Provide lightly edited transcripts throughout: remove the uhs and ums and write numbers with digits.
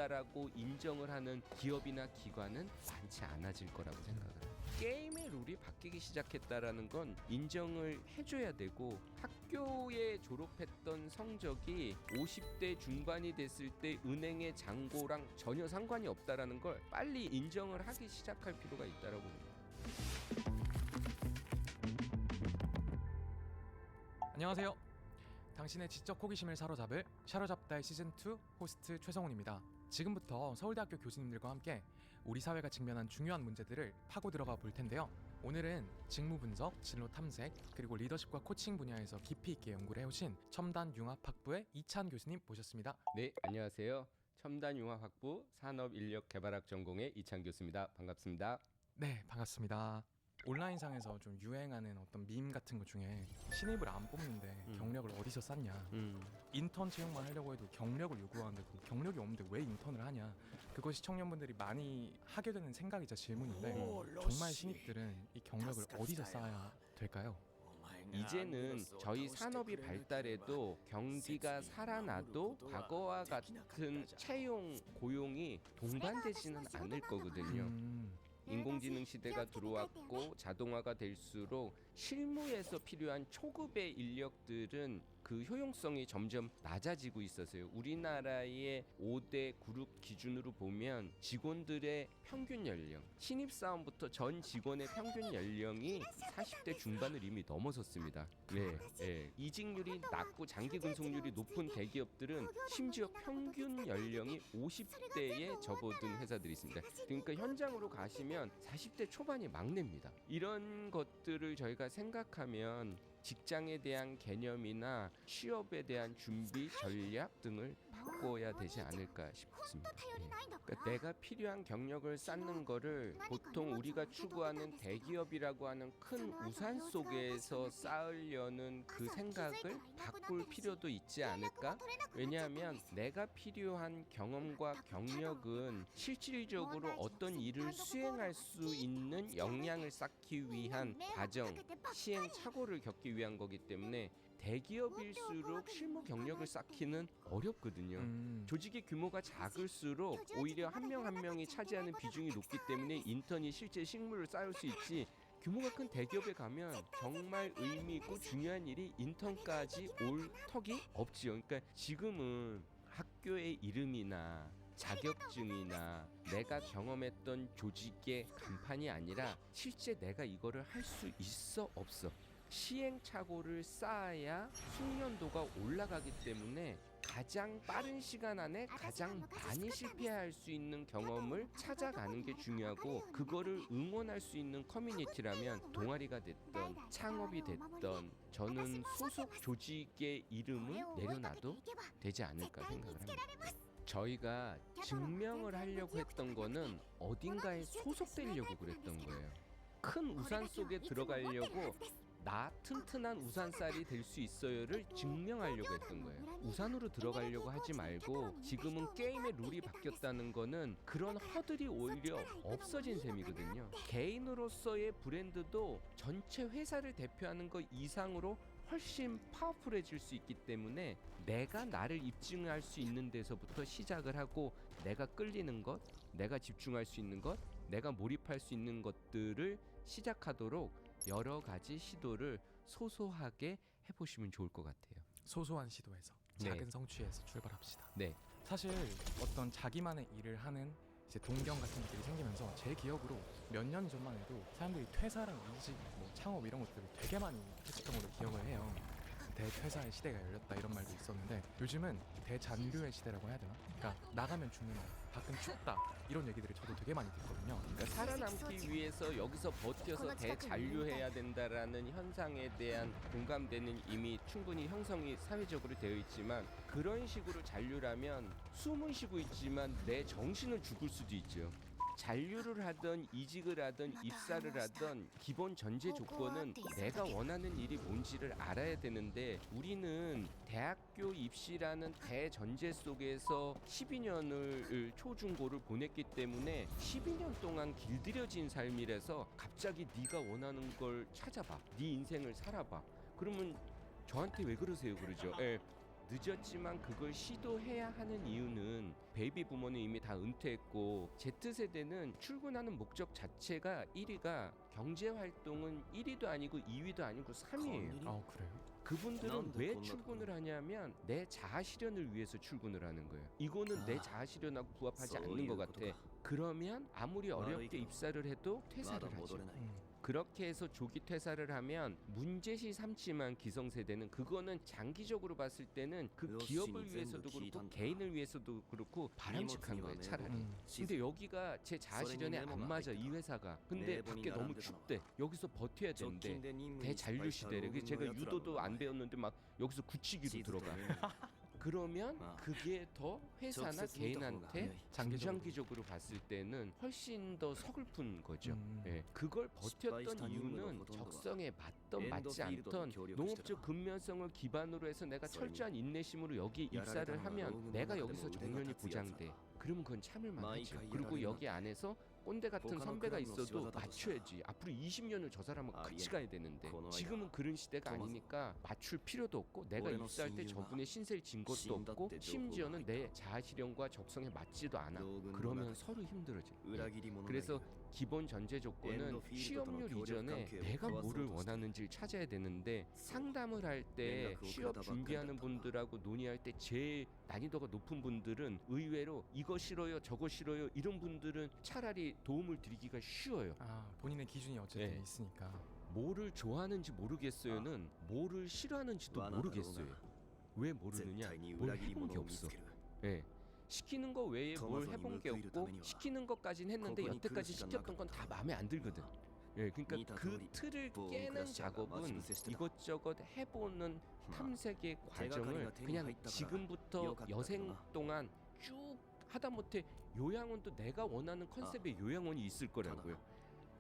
있다라고 인정을 하는 기업이나 기관은 많지 않아질 거라고 생각을 해요. 게임의 룰이 바뀌기 시작했다라는 건 인정을 해줘야 되고, 학교에 졸업했던 성적이 50대 중반이 됐을 때 은행의 잔고랑 전혀 상관이 없다라는 걸 빨리 인정을 하기 시작할 필요가 있다라고 봅니다. 안녕하세요. 당신의 지적 호기심을 사로잡을 샤로잡다의 시즌2 호스트 최성훈입니다. 지금부터 서울대학교 교수님들과 함께 우리 사회가 직면한 중요한 문제들을 파고 들어가 볼 텐데요. 오늘은 직무 분석, 진로 탐색, 그리고 리더십과 코칭 분야에서 깊이 있게 연구를 해오신 첨단융합학부의 이찬 교수님 모셨습니다. 네, 안녕하세요. 첨단융합학부 산업인력개발학 전공의 이찬 교수입니다. 반갑습니다. 네, 반갑습니다. 온라인상에서 좀 유행하는 어떤 밈 같은 것 중에 신입을 안 뽑는데 경력을 어디서 쌓냐, 인턴 채용만 하려고 해도 경력을 요구하는데 그 경력이 없는데 왜 인턴을 하냐, 그것이 청년분들이 많이 하게 되는 생각이자 질문인데 정말 신입들은 이 경력을 어디서 쌓아야 될까요? 이제는 저희 산업이 발달해도 경기가 살아나도 과거와 같은 채용, 고용이 동반되지는 않을 거거든요. 인공지능 시대가 들어왔고 자동화가 될수록 실무에서 필요한 초급의 인력들은 그 효용성이 점점 낮아지고 있어서요. 우리나라의 5대 그룹 기준으로 보면 직원들의 평균 연령, 신입사원부터 전 직원의 평균 연령이 40대 중반을 이미 넘어섰습니다. 네. 이직률이 낮고 장기 근속률이 높은 대기업들은 심지어 평균 연령이 50대에 접어든 회사들이 있습니다. 그러니까 현장으로 가시면 40대 초반이 막내입니다. 이런 것들을 저희가 생각하면 직장에 대한 개념이나 취업에 대한 준비 전략 등을 바꿔야 되지 않을까 싶습니다. 그러니까 내가 필요한 경력을 쌓는 거를 보통 우리가 추구하는 대기업이라고 하는 큰 우산 속에서 쌓으려는 그 생각을 바꿀 필요도 있지 않을까? 왜냐하면 내가 필요한 경험과 경력은 실질적으로 어떤 일을 수행할 수 있는 역량을 쌓기 위한 과정, 시행착오를 겪기 위한 거기 때문에 대기업일수록 실무 경력을 쌓기는 어렵거든요. 조직의 규모가 작을수록 오히려 한 명 한 명이 차지하는 비중이 높기 때문에 인턴이 실제 실무를 쌓을 수 있지, 규모가 큰 대기업에 가면 정말 의미 있고 중요한 일이 인턴까지 올 턱이 없지요. 그러니까 지금은 학교의 이름이나 자격증이나 내가 경험했던 조직의 간판이 아니라 실제 내가 이거를 할 수 있어 없어, 시행착오를 쌓아야 숙련도가 올라가기 때문에 가장 빠른 시간 안에 가장 많이 실패할 수 있는 경험을 찾아가는 게 중요하고, 그거를 응원할 수 있는 커뮤니티라면 동아리가 됐던 창업이 됐던 저는 소속 조직의 이름을 내려놔도 되지 않을까 생각을 합니다. 저희가 증명을 하려고 했던 거는 어딘가에 소속되려고 그랬던 거예요. 큰 우산 속에 들어가려고 나 튼튼한 우산살이 될 수 있어요를 증명하려고 했던 거예요. 우산으로 들어가려고 하지 말고, 지금은 게임의 룰이 바뀌었다는 거는 그런 허들이 오히려 없어진 셈이거든요. 개인으로서의 브랜드도 전체 회사를 대표하는 것 이상으로 훨씬 파워풀해질 수 있기 때문에 내가 나를 입증할 수 있는 데서부터 시작을 하고, 내가 끌리는 것, 내가 집중할 수 있는 것, 내가 몰입할 수 있는 것들을 시작하도록 여러 가지 시도를 소소하게 해보시면 좋을 것 같아요. 소소한 시도에서, 작은 성취에서 출발합시다. 네. 사실 어떤 자기만의 일을 하는 이제 동경 같은 것들이 생기면서 제 기억으로 몇 년 전만 해도 사람들이 퇴사랑 이직, 창업 이런 것들을 되게 많이 했었던 걸로 기억을 해요. 대퇴사의 시대가 열렸다 이런 말도 있었는데, 요즘은 대잔류의 시대라고 해야 되나? 그러니까 나가면 죽는다, 밖은 춥다, 이런 얘기들을 저도 되게 많이 듣거든요. 그러니까 살아남기 위해서 여기서 버텨서 대잔류해야 된다라는 현상에 대한 공감대는 이미 충분히 형성이 사회적으로 되어 있지만, 그런 식으로 잔류라면 숨은 쉬고 있지만 내 정신은 죽을 수도 있죠. 잔류를 하든 이직을 하든 입사를 하든 기본 전제 조건은 내가 원하는 일이 뭔지를 알아야 되는데, 우리는 대학교 입시라는 대전제 속에서 12년을 초중고를 보냈기 때문에 12년 동안 길들여진 삶이라서 갑자기 네가 원하는 걸 찾아봐, 네 인생을 살아봐, 그러면 저한테 왜 그러세요 그러죠. 늦었지만 그걸 시도해야 하는 이유는 베이비 부모는 이미 다 은퇴했고 Z세대는 출근하는 목적 자체가 1위가 경제 활동은 1위도 아니고 2위도 아니고 3위예요. 아 그래요? 그분들은 왜 출근을 하냐면 내 자아 실현을 위해서 출근을 하는 거예요. 이거는 내 자아 실현하고 부합하지 않는 것 같아. 그러면 아무리 어렵게 입사를 해도 퇴사를 하죠. 그렇게 해서 조기 퇴사를 하면 문제시 삼지만 기성세대는 그거는 장기적으로 봤을 때는 그 기업을 위해서도 그렇고 개인을 위해서도 그렇고 바람직한 거예요, 차라리. 근데 여기가 제 자아실현에 안 맞아, 이 회사가. 근데 밖에 너무 춥대. 여기서 버텨야 된대. 대잔류 시대래. 그래서 제가 유도도 안 배웠는데 막 여기서 굳히기로 들어가. 그러면 그게 더 회사나 개인한테 장기적으로 봤을 때는 훨씬 더 서글픈 거죠. 예. 그걸 버텼던 이유는 적성에 맞던 맞지 않던 농업적 근면성을 기반으로 해서 내가 철저한 인내심으로 여기 입사를 하면 내가 여기서 정년이 보장돼. 그러면 그건 참을만 하죠. 그리고 여기 안에서 꼰대 같은 선배가 있어도 맞춰야지. 앞으로 20년을 저 사람은 같이 가야 되는데 지금은 그런 시대가 아니니까 맞출 필요도 없고 내가 입사할 때 저분의 신세를 진 것도 없고 심지어는 내 자아실현과 적성에 맞지도 않아. 그러면 서로 힘들어져. 그래서 기본 전제 조건은 취업률 이전에 내가 뭐를 원하는지를 찾아야 되는데 상담을 할 때 취업 준비하는 분들하고 논의할 때 제일 난이도가 높은 분들은 의외로 이거 싫어요 저거 싫어요 이런 분들은 차라리 도움을 드리기가 쉬워요. 아 본인의 기준이 어쨌든 네. 있으니까. 뭐를 좋아하는지 모르겠어요는 뭐를 싫어하는지도 모르겠어요. 왜 모르느냐? 뭘 해본 게 없어. 예. 시키는 거 외에 뭘 해본 게 없고 시키는 것까진 했는데 여태까지 시켰던 건 다 마음에 안 들거든. 예, 그러니까 그 틀을 깨는 작업은 이것저것 해보는 탐색의 과정을 그냥 지금부터 여생 동안 쭉 하다못해 요양원도 내가 원하는 컨셉의 요양원이 있을 거라고요.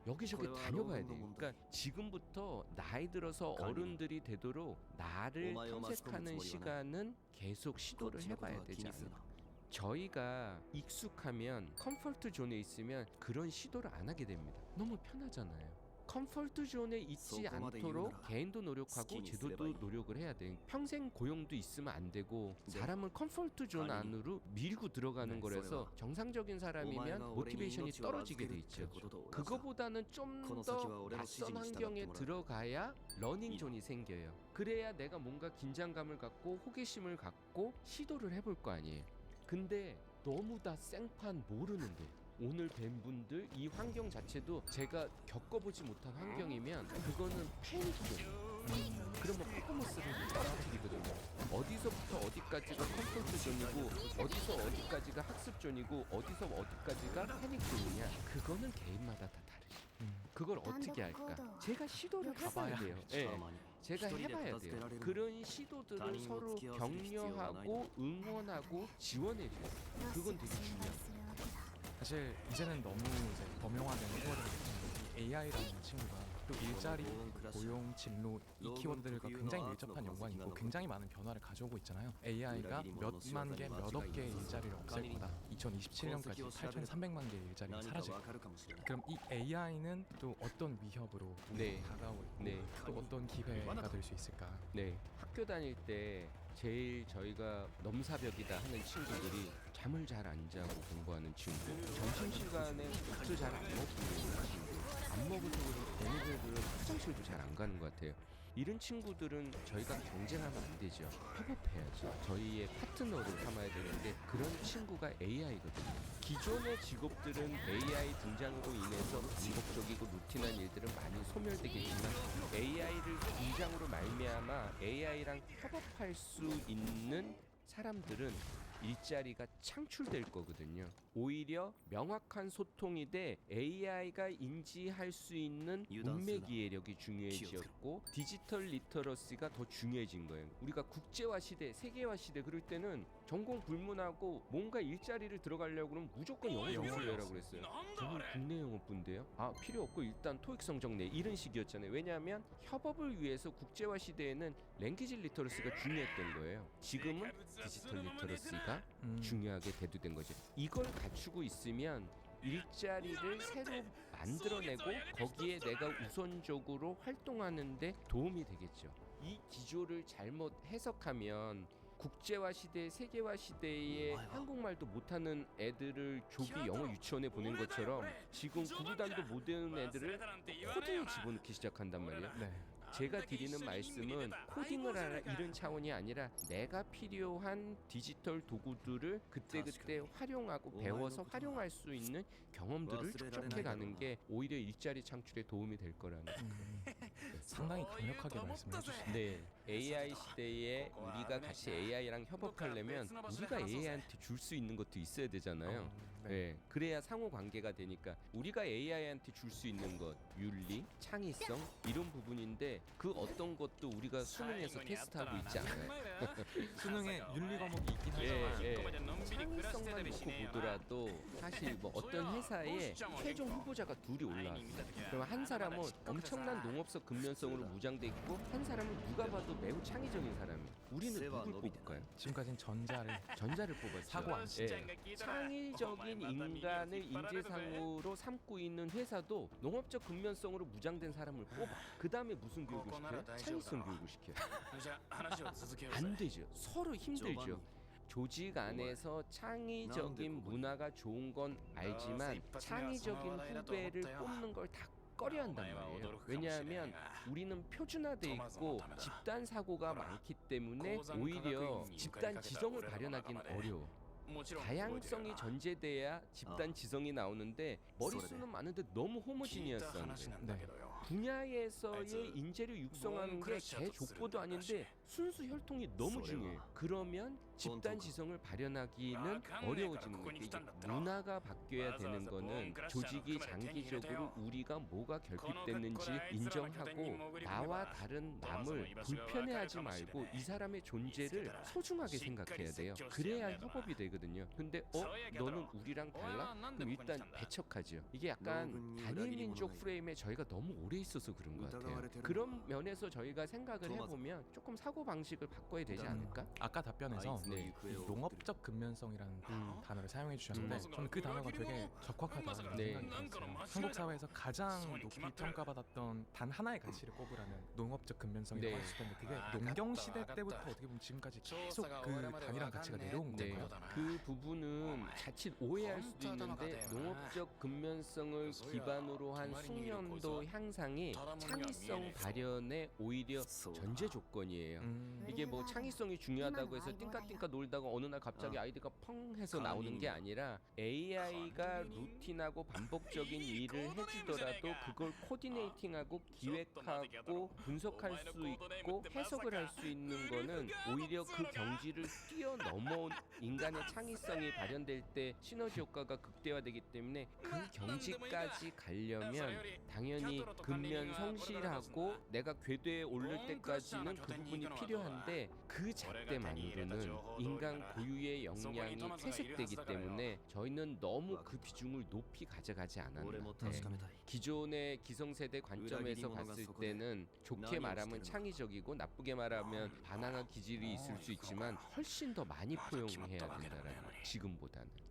여기저기 다녀봐야 돼. 그러니까 지금부터 나이 들어서 어른들이 되도록 나를 탐색하는 시간은 계속 시도를 해봐야 되지 않을까. 저희가 익숙하면 컴포트 존에 있으면 그런 시도를 안 하게 됩니다. 너무 편하잖아요. 컴포트 존에 있지 않도록 개인도 노력하고 제도도 노력을 해야 돼. 평생 고용도 있으면 안 되고 사람은 컴포트 존 안으로 밀고 들어가는 거라서 정상적인 사람이면 모티베이션이 떨어지게 돼 있죠. 그거보다는 좀 더 낯선 환경에 들어가야 러닝 존이 생겨요. 그래야 내가 뭔가 긴장감을 갖고 호기심을 갖고 시도를 해볼 거 아니에요. 근데 너무 다 생판 모르는데 오늘 뵌 분들 이 환경 자체도 제가 겪어보지 못한 환경이면 그거는 패닉이에요. 그러면 퍼포먼스를 떨어뜨리거든요. 어디서부터 어디까지가 컴포트 존이고 어디서 어디까지가 학습 존이고 어디서 어디까지가 패닉 존이냐 그거는 개인마다 다 다르죠. 그걸 어떻게 할까? 제가 시도를 해봐야 돼요. 네. 제가 해봐야 돼요. 그런 시도들을 서로 격려하고 응원하고 지원해줘요. 그건 되게 중요해요. 사실 이제는 너무 이제 범용화된 키워드가 됐는데 이 AI라는 친구가 또 일자리, 고용, 진로 이 키워드들과 굉장히 밀접한 연관이 있고 굉장히 많은 변화를 가져오고 있잖아요. AI가 몇만 개, 몇억 개의 일자리를 없앨 거다. 2027년까지 8,300만 개의 일자리가 사라질 거다. 그럼 이 AI는 또 어떤 위협으로 다가올 또 어떤 기회가 될 수 있을까? 네, 학교 다닐 때 제일 저희가 넘사벽이다 하는 친구들이 잠을 잘 안 자고 공부하는 친구, 점심시간에 밥도 잘 안 먹고 있는 친구, 안 먹어서 그런 걔네들은 화장실도 잘 안 가는 것 같아요. 이런 친구들은 저희가 경쟁하면 안 되죠. 협업해야죠. 저희의 파트너를 삼아야 되는데 그런 친구가 AI거든요. 기존의 직업들은 AI 등장으로 인해서 반복적이고 루틴한 일들은 많이 소멸되겠지만 AI를 등장으로 말미암아 AI랑 협업할 수 있는 사람들은 일자리가 창출될 거거든요. 오히려 명확한 소통이 돼 AI가 인지할 수 있는 문맥 이해력이 중요해졌고 디지털 리터러시가 더 중요해진 거예요. 우리가 국제화 시대, 세계화 시대 그럴 때는 전공 불문하고 뭔가 일자리를 들어가려고 그러면 무조건 영어 점수여라고 그랬어요. 저는 국내 영어분인데요. 아 필요 없고 일단 토익 성적 내 이런 식이었잖아요. 왜냐하면 협업을 위해서 국제화 시대에는 랭귀지 리터러시가 중요했던 거예요. 지금은 디지털 리터러시가 중요하게 대두된 거죠. 이걸 갖추고 있으면 일자리를 새로 만들어내고 거기에 내가 우선적으로 활동하는데 도움이 되겠죠. 이 기조를 잘못 해석하면 국제화 시대, 세계화 시대에 한국말도 못하는 애들을 조기 영어 유치원에 보낸 것처럼 지금 구구단도 못 외우는 애들을 코딩에 집어넣기 시작한단 말이에요. 네. 제가 드리는 말씀은 코딩을 하라 이런 차원이 아니라 내가 필요한 디지털 도구들을 그때그때 활용하고 배워서 활용할 수 있는 경험들을 축적해가는 게 오히려 일자리 창출에 도움이 될 거라는. 상당히 강력하게 말씀해 주시네요. 네, AI 시대에 우리가 같이 AI랑 협업하려면 우리가 AI한테 줄 수 있는 것도 있어야 되잖아요. 네, 그래야 상호 관계가 되니까 우리가 AI한테 줄 수 있는 것, 윤리, 창의성 이런 부분인데 그 어떤 것도 우리가 수능에서 테스트하고 있지 않아요. 수능에 윤리 과목이 있긴 하지만 창의성만 놓고 보더라도 사실 뭐 어떤 회사에 최종 후보자가 둘이 올라왔습니다. 그럼 한 사람은 엄청난 농업적 근면성으로 무장돼 있고 한 사람은 누가 봐도 매우 창의적인 사람이에요. 우리는 누굴 뽑을까요? 지금까지는 전자를 뽑았어요. 사고 안 쓰죠. 창의적인 인간을 인재상으로 삼고 있는 회사도 농업적 근면성으로 무장된 사람을 뽑아. 그 다음에 무슨 교육을 시켜요? 창의성 교육을 시켜요. 안 되죠. 서로 힘들죠. 조직 안에서 창의적인 문화가 좋은 건 알지만 창의적인 후배를 뽑는 걸 다 꺼려한단 말이에요. 왜냐하면 우리는 표준화돼 있고 집단 사고가 많기 때문에 오히려 집단 지성을 발현하기는 어려워. 다양성이 전제돼야 집단 지성이 나오는데 머릿수는 많은데 너무 호모지니어스한 거예요. 네. 분야에서의 인재를 육성하는 게 제 족보도 아닌데 순수 혈통이 너무 중요해요. 그러면 집단 지성을 발현하기는 어려워지는 거예요. 이게 문화가 바뀌어야 되는 거는 조직이 장기적으로 우리가 뭐가 결핍됐는지 인정하고 나와 다른 남을 불편해하지 말고 이 사람의 존재를 소중하게 생각해야 돼요. 그래야 협업이 되거든요. 근데 너는 우리랑 달라? 그럼 일단 배척하죠. 이게 약간 단일 민족 프레임에 저희가 너무 오래 있어서 그런 것 같아요. 그런 면에서 저희가 생각을 해보면 조금 사고 방식을 바꿔야 되지 않을까? 아까 답변에서 네. 이 농업적 근면성이라는 단어를 사용해 주셨는데 저는 그 단어가 되게 적확하다는 네. 생각이 들었어요. 한국 사회에서 가장 높이 평가받았던 단 하나의 가치를 꼽으라면 농업적 근면성이라고 네. 했을 텐데 그게 농경 시대 때부터 어떻게 보면 지금까지 계속 그 단일한 가치가 내려온 네, 건가요? 그 부분은 자칫 오해할 수도 있는데 농업적 근면성을 기반으로 한 숙련도 향상이 창의성 발현의 오히려 전제 조건이에요. 이게 뭐 창의성이 중요하다고 해서 띵까띵까 놀다가 어느 날 갑자기 아이디가 펑 해서 나오는 게 아니라 AI가 루틴하고 반복적인 일을 해주더라도 그걸 코디네이팅하고 기획하고 분석할 수 있고 해석을 할 수 있는 거는 오히려 그 경지를 뛰어넘어 인간의 창의성이 발현될 때 시너지 효과가 극대화되기 때문에 그 경지까지 가려면 당연히 근면 성실하고 내가 궤도에 오를 때까지는 그 부분이 필요한데 그 잣대만으로는 인간 고유의 역량이 퇴색되기 때문에 저희는 너무 그 비중을 높이 가져가지 않았나. 기존의 기성세대 관점에서 봤을 때는 좋게 말하면 창의적이고 나쁘게 말하면 반항한 기질이 있을 수 있지만 훨씬 더 많이 포용해야 된다라는 지금보다는.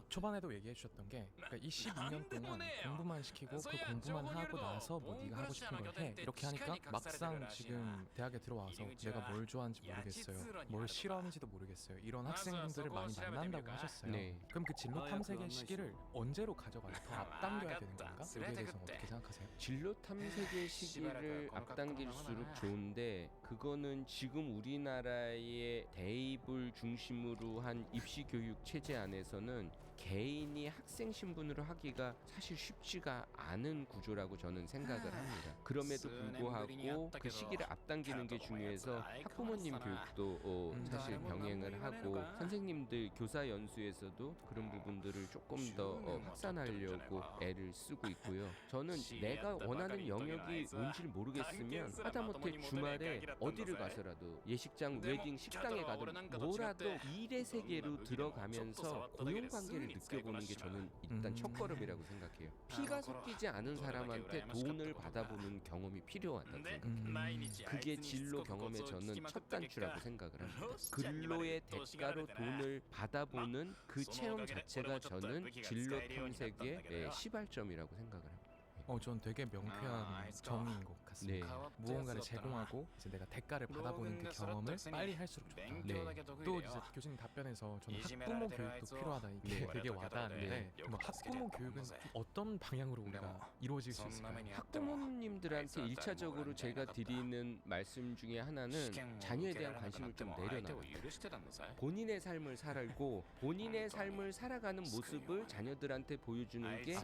초반에도 얘기해 주셨던 게 그러니까 이 12년 동안 공부만 시키고 그 공부만 하고 나서 뭐 네가 하고 싶은 걸 해 이렇게 하니까 막상 지금 대학에 들어와서 내가 뭘 좋아하는지 모르겠어요, 뭘 싫어하는지도 모르겠어요, 이런 학생분들을 많이 만난다고 하셨어요. 네. 그럼 그 진로 탐색의 시기를 언제로 가져가요? 더 앞당겨야 되는 건가? 여기에 대해서는 어떻게 생각하세요? 진로 탐색의 시기를 앞당길수록 좋은데 그거는 지금 우리나라의 대입을 중심으로 한 입시 교육 체제 안에서는 개인이 학생 신분으로 하기가 사실 쉽지가 않은 구조라고 저는 생각을 합니다. 그럼에도 불구하고 그 시기를 앞당기는 게 중요해서 학부모님 교육도 사실 병행을 하고 선생님들 교사 연수에서도 그런 부분들을 조금 더 확산하려고 애를 쓰고 있고요. 저는 내가 원하는 영역이 뭔지를 모르겠으면 하다못해 주말에 어디를 가서라도 예식장, 웨딩, 식당에 가든 뭐라도 일의 세계로 들어가면서 고용관계를 느껴보는 게 저는 일단 첫걸음이라고 생각해요. 피가 섞이지 않은 사람한테 돈을 받아보는 경험이 필요하다고 생각해요. 그게 진로 경험의 저는 첫 단추라고 생각을 합니다. 근로의 대가로 돈을 받아보는 그 체험 자체가 저는 진로 탐색의 시발점이라고 생각을 합니다. 전 되게 명쾌한 정의인 것 같습니다. 같습니다. 무언가를 제공하고 이제 내가 대가를 받아보는 그 경험을 빨리 할수록 좋다. 또 이제 교수님 답변에서 저는 학부모 교육도 필요하다 이게 되게 와닿았는데 뭐 학부모 교육은 좀 어떤 방향으로 우리가 이루어질 수 있을까요? 학부모님들한테 일차적으로 제가 드리는 말씀 중에 하나는 자녀에 대한 관심을 좀 내려놔. 본인의 삶을 살고 본인의 삶을 살아가는 모습을 자녀들한테 보여주는 게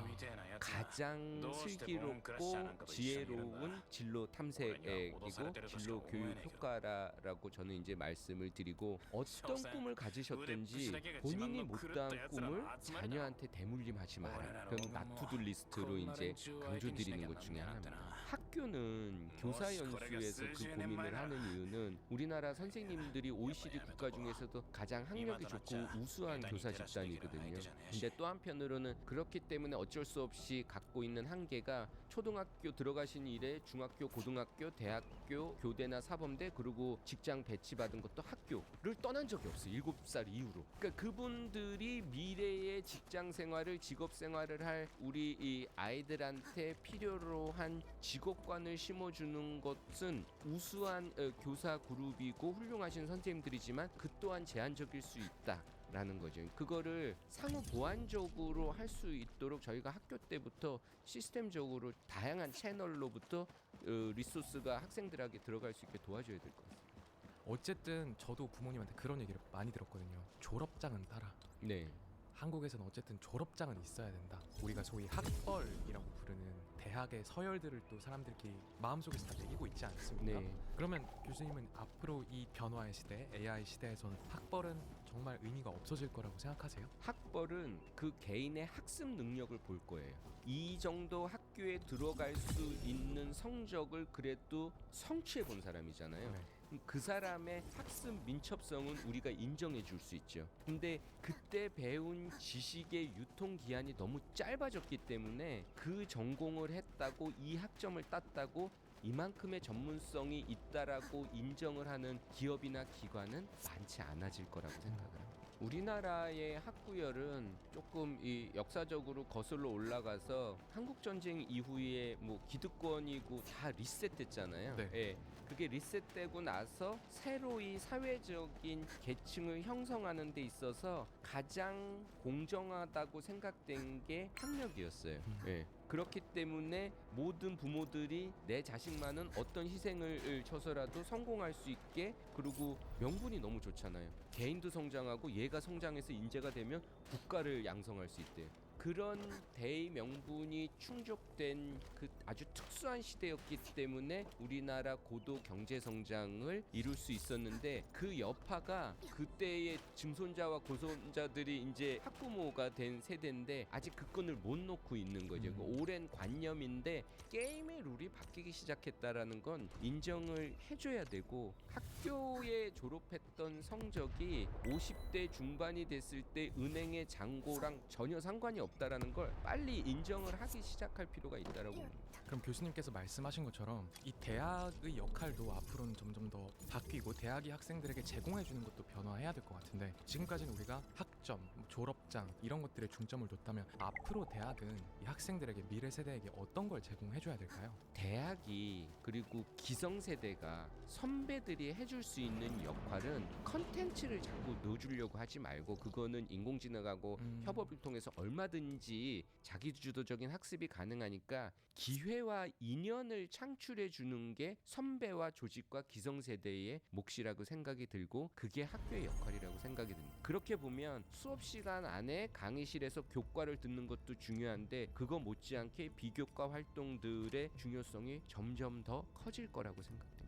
가장 슬기롭고 지혜로운 진로 탐색이고 진로 교육 효과라고 저는 이제 말씀을 드리고, 어떤 꿈을 가지셨든지 본인이 못다한 꿈을 자녀한테 대물림하지 마라. 그건 나투두 리스트로 이제 강조드리는 것 중에 하나입니다. 학교는 교사 연수에서 그 고민을 하는 이유는 우리나라 선생님들이 OECD 국가 중에서도 가장 학력이 좋고 우수한 교사 집단이거든요. 근데 또 한편으로는 그렇기 때문에 어쩔 수 없이 갖고 있는 한계가 초등학교 들어가신 이래 중학교, 고등학교, 대학교, 교대나 사범대, 그리고 직장 배치받은 것도 학교를 떠난 적이 없어요. 7살 이후로. 그러니까 그분들이 미래의 직장 생활을, 직업 생활을 할 우리 이 아이들한테 필요로 한 직업관을 심어주는 것은 우수한 교사 그룹이고 훌륭하신 선생님들이지만 그 또한 제한적일 수 있다. 라는 거죠. 그거를 상호 보완적으로 할 수 있도록 저희가 학교 때부터 시스템적으로 다양한 채널로부터 리소스가 학생들에게 들어갈 수 있게 도와줘야 될 것 같아요. 어쨌든 저도 부모님한테 그런 얘기를 많이 들었거든요. 졸업장은 따라. 네. 한국에서는 어쨌든 졸업장은 있어야 된다. 우리가 소위 학벌이라고 부르는 대학의 서열들을 또 사람들끼리 마음속에서 다 매기고 있지 않습니까? 네. 그러면 교수님은 앞으로 이 변화의 시대, AI 시대에서는 학벌은 정말 의미가 없어질 거라고 생각하세요? 학벌은 그 개인의 학습 능력을 볼 거예요. 이 정도 학교에 들어갈 수 있는 성적을 그래도 성취해 본 사람이잖아요. 네. 그 사람의 학습 민첩성은 우리가 인정해 줄 수 있죠. 근데 그때 배운 지식의 유통 기한이 너무 짧아졌기 때문에 그 전공을 했다고 이 학점을 땄다고 이만큼의 전문성이 있다라고 인정을 하는 기업이나 기관은 많지 않아질 거라고 생각을 합니다. 우리나라의 학구열은 조금 이 역사적으로 거슬러 올라가서 한국 전쟁 이후에 뭐 기득권이고 다 리셋됐잖아요. 네. 예. 그게 리셋되고 나서 새로이 사회적인 계층을 형성하는 데 있어서 가장 공정하다고 생각된 게 학력이었어요. 예. 그렇기 때문에 모든 부모들이 내 자식만은 어떤 희생을 쳐서라도 성공할 수 있게, 그리고 명분이 너무 좋잖아요. 개인도 성장하고 얘가 성장해서 인재가 되면 국가를 양성할 수 있대요. 그런 대의 명분이 충족된 그 아주 특수한 시대였기 때문에 우리나라 고도 경제 성장을 이룰 수 있었는데, 그 여파가 그때의 증손자와 고손자들이 이제 학부모가 된 세대인데 아직 그 끈을 못 놓고 있는 거죠. 그 오랜 관념인데 게임의 룰이 바뀌기 시작했다라는 건 인정을 해줘야 되고, 학교에 졸업했던 성적이 50대 중반이 됐을 때 은행의 잔고랑 전혀 상관이 없다라는 걸 빨리 인정을 하기 시작할 필요가 있다라고 봅니다. 그럼 교수님께서 말씀하신 것처럼 이 대학의 역할도 앞으로는 점점 더 바뀌고 대학이 학생들에게 제공해주는 것도 변화해야 될 것 같은데, 지금까지는 우리가 학점, 졸업장 이런 것들에 중점을 뒀다면 앞으로 대학은 이 학생들에게, 미래 세대에게 어떤 걸 제공해줘야 될까요? 대학이, 그리고 기성세대가 선배들이 해줄 수 있는 역할은 컨텐츠를 자꾸 넣어주려고 하지 말고, 그거는 인공지능하고 협업을 통해서 얼마든지 자기주도적인 학습이 가능하니까 기회와 인연을 창출해 주는 게 선배와 조직과 기성세대의 몫이라고 생각이 들고, 그게 학교의 역할이라고 생각이 듭니다. 그렇게 보면 수업 시간 안에 강의실에서 교과를 듣는 것도 중요한데, 그거 못지않게 비교과 활동들의 중요성이 점점 더 커질 거라고 생각됩니다.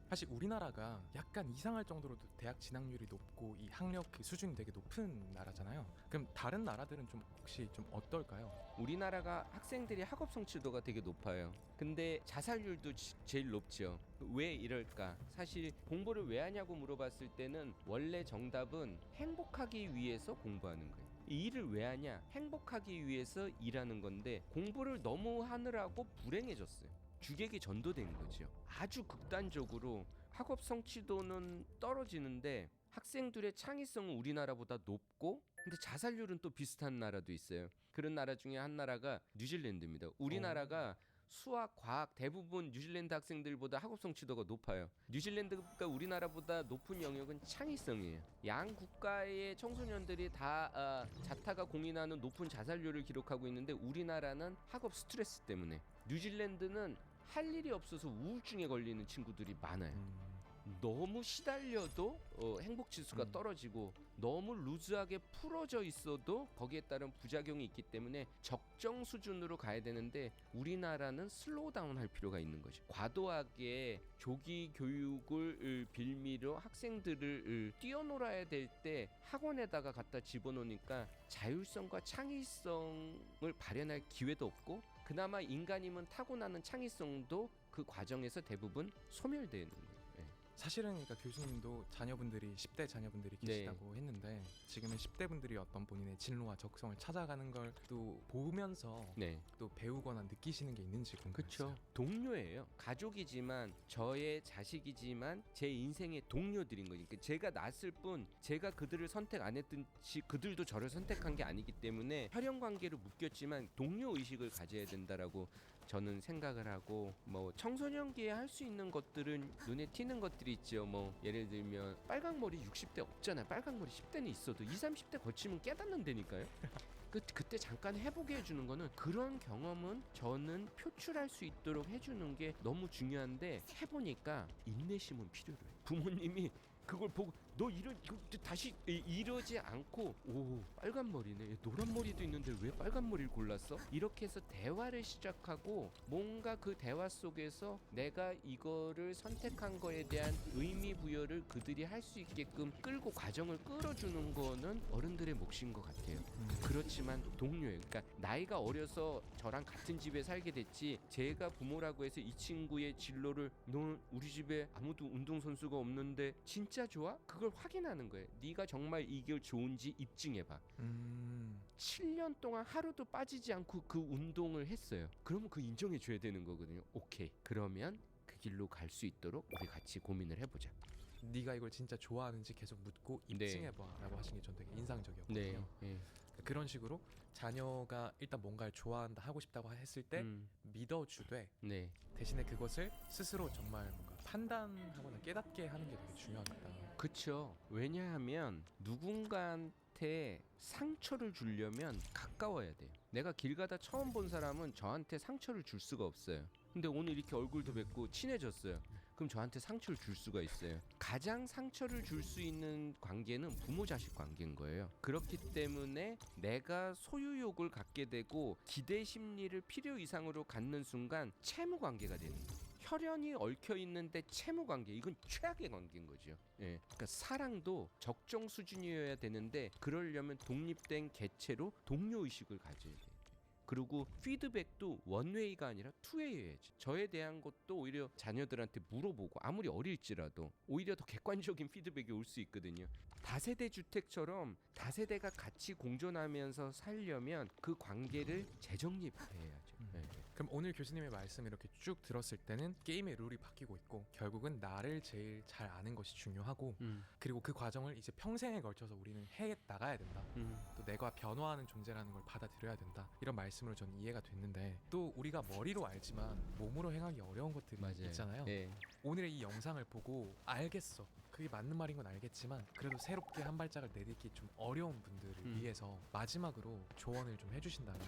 사실 우리나라가 약간 이상할 정도로 대학 진학률이 높고 이 학력 그 수준이 되게 높은 나라잖아요. 그럼 다른 나라들은 좀 혹시 좀 어떨까요? 우리나라가 학생들이 학업 성취도가 되게 높아요. 근데 자살률도 제일 높죠. 왜 이럴까? 사실 공부를 왜 하냐고 물어봤을 때는 원래 정답은 행복하기 위해서 공부하는 거예요. 이 일을 왜 하냐? 행복하기 위해서 일하는 건데, 공부를 너무 하느라고 불행해졌어요. 주객이 전도된 거죠. 아주 극단적으로 학업 성취도는 떨어지는데 학생들의 창의성은 우리나라보다 높고, 근데 자살률은 또 비슷한 나라도 있어요. 그런 나라 중에 한 나라가 뉴질랜드입니다. 우리나라가 수학, 과학 대부분 뉴질랜드 학생들보다 학업 성취도가 높아요. 뉴질랜드가 우리나라보다 높은 영역은 창의성이에요. 양 국가의 청소년들이 다 자타가 공인하는 높은 자살률을 기록하고 있는데 우리나라는 학업 스트레스 때문에, 뉴질랜드는 할 일이 없어서 우울증에 걸리는 친구들이 많아요. 너무 시달려도 행복 지수가 떨어지고 너무 루즈하게 풀어져 있어도 거기에 따른 부작용이 있기 때문에 적정 수준으로 가야 되는데 우리나라는 슬로우 다운 할 필요가 있는 거죠. 과도하게 조기 교육을 빌미로 학생들을 뛰어놀아야 될 때 학원에다가 갖다 집어넣으니까 자율성과 창의성을 발현할 기회도 없고, 그나마 인간이면 타고나는 창의성도 그 과정에서 대부분 소멸되는 거예요. 사실은 그러니까 교수님도 자녀분들이 10대 자녀분들이 계시다고 했는데 지금은 10대 분들이 어떤 본인의 진로와 적성을 찾아가는 걸 또 보면서 또 배우거나 느끼시는 게 있는지 궁금해요. 그렇죠. 동료예요. 가족이지만 저의 자식이지만 제 인생의 동료들인 거니까, 제가 낳았을 뿐 제가 그들을 선택 안 했듯이 그들도 저를 선택한 게 아니기 때문에 혈연 관계로 묶였지만 동료 의식을 가져야 된다라고 저는 생각을 하고, 뭐 청소년기에 할 수 있는 것들은 눈에 띄는 것들이 있죠. 뭐 예를 들면 빨강머리 60대 없잖아요. 빨강머리 10대는 있어도 20, 30대 거치면 깨닫는다니까요. 그때 잠깐 해보게 해주는 거는, 그런 경험은 저는 표출할 수 있도록 해주는 게 너무 중요한데, 해보니까 인내심은 필요해요. 부모님이 그걸 보고 너 이거 다시 이러지 않고, 오 빨간 머리네, 노란 머리도 있는데 왜 빨간 머리를 골랐어? 이렇게 해서 대화를 시작하고, 뭔가 그 대화 속에서 내가 이거를 선택한 거에 대한 의미 부여를 그들이 할 수 있게끔 끌고 과정을 끌어주는 거는 어른들의 몫인 것 같아요. 그렇지만 동료예요. 그러니까 나이가 어려서 저랑 같은 집에 살게 됐지, 제가 부모라고 해서 이 친구의 진로를, 너 우리 집에 아무도 운동선수가 없는데 진짜 좋아? 그걸 확인하는 거예요. 네가 정말 이게 좋은지 입증해봐. 7년 동안 하루도 빠지지 않고 그 운동을 했어요. 그러면 그 인정해줘야 되는 거거든요. 오케이, 그러면 그 길로 갈 수 있도록 우리 같이 고민을 해보자. 네가 이걸 진짜 좋아하는지 계속 묻고 입증해봐 라고 하신 게 전 되게 인상적이었거든요. 그런 식으로 자녀가 일단 뭔가를 좋아한다, 하고 싶다고 했을 때 믿어주되 대신에 그것을 스스로 정말 뭔가 판단하거나 깨닫게 하는 게 되게 중요하겠다. 그쵸. 왜냐하면 누군가한테 상처를 주려면 가까워야 돼요. 내가 길 가다 처음 본 사람은 저한테 상처를 줄 수가 없어요. 근데 오늘 이렇게 얼굴도 뵙고 친해졌어요. 그럼 저한테 상처를 줄 수가 있어요. 가장 상처를 줄 수 있는 관계는 부모 자식 관계인 거예요. 그렇기 때문에 내가 소유욕을 갖게 되고 기대 심리를 필요 이상으로 갖는 순간 채무 관계가 되는 거예요. 혈연이 얽혀 있는데 채무 관계, 이건 최악의 관계인 거죠. 그러니까 사랑도 적정 수준이어야 되는데, 그러려면 독립된 개체로 동료 의식을 가져야 돼요. 그리고 피드백도 원웨이가 아니라 투웨이여야지. 저에 대한 것도 오히려 자녀들한테 물어보고, 아무리 어릴지라도 오히려 더 객관적인 피드백이 올 수 있거든요. 다세대 주택처럼 다세대가 같이 공존하면서 살려면 그 관계를 재정립해야죠. 그럼 오늘 교수님의 말씀 이렇게 쭉 들었을 때는 게임의 룰이 바뀌고 있고, 결국은 나를 제일 잘 아는 것이 중요하고, 그리고 그 과정을 이제 평생에 걸쳐서 우리는 해 나가야 된다. 또 내가 변화하는 존재라는 걸 받아들여야 된다. 이런 말씀으로 전 이해가 됐는데, 또 우리가 머리로 알지만 몸으로 행하기 어려운 것들이 있잖아요. 오늘의 이 영상을 보고 알겠어, 그게 맞는 말인 건 알겠지만 그래도 새롭게 한 발짝을 내딛기 좀 어려운 분들을 위해서 마지막으로 조언을 좀 해주신다면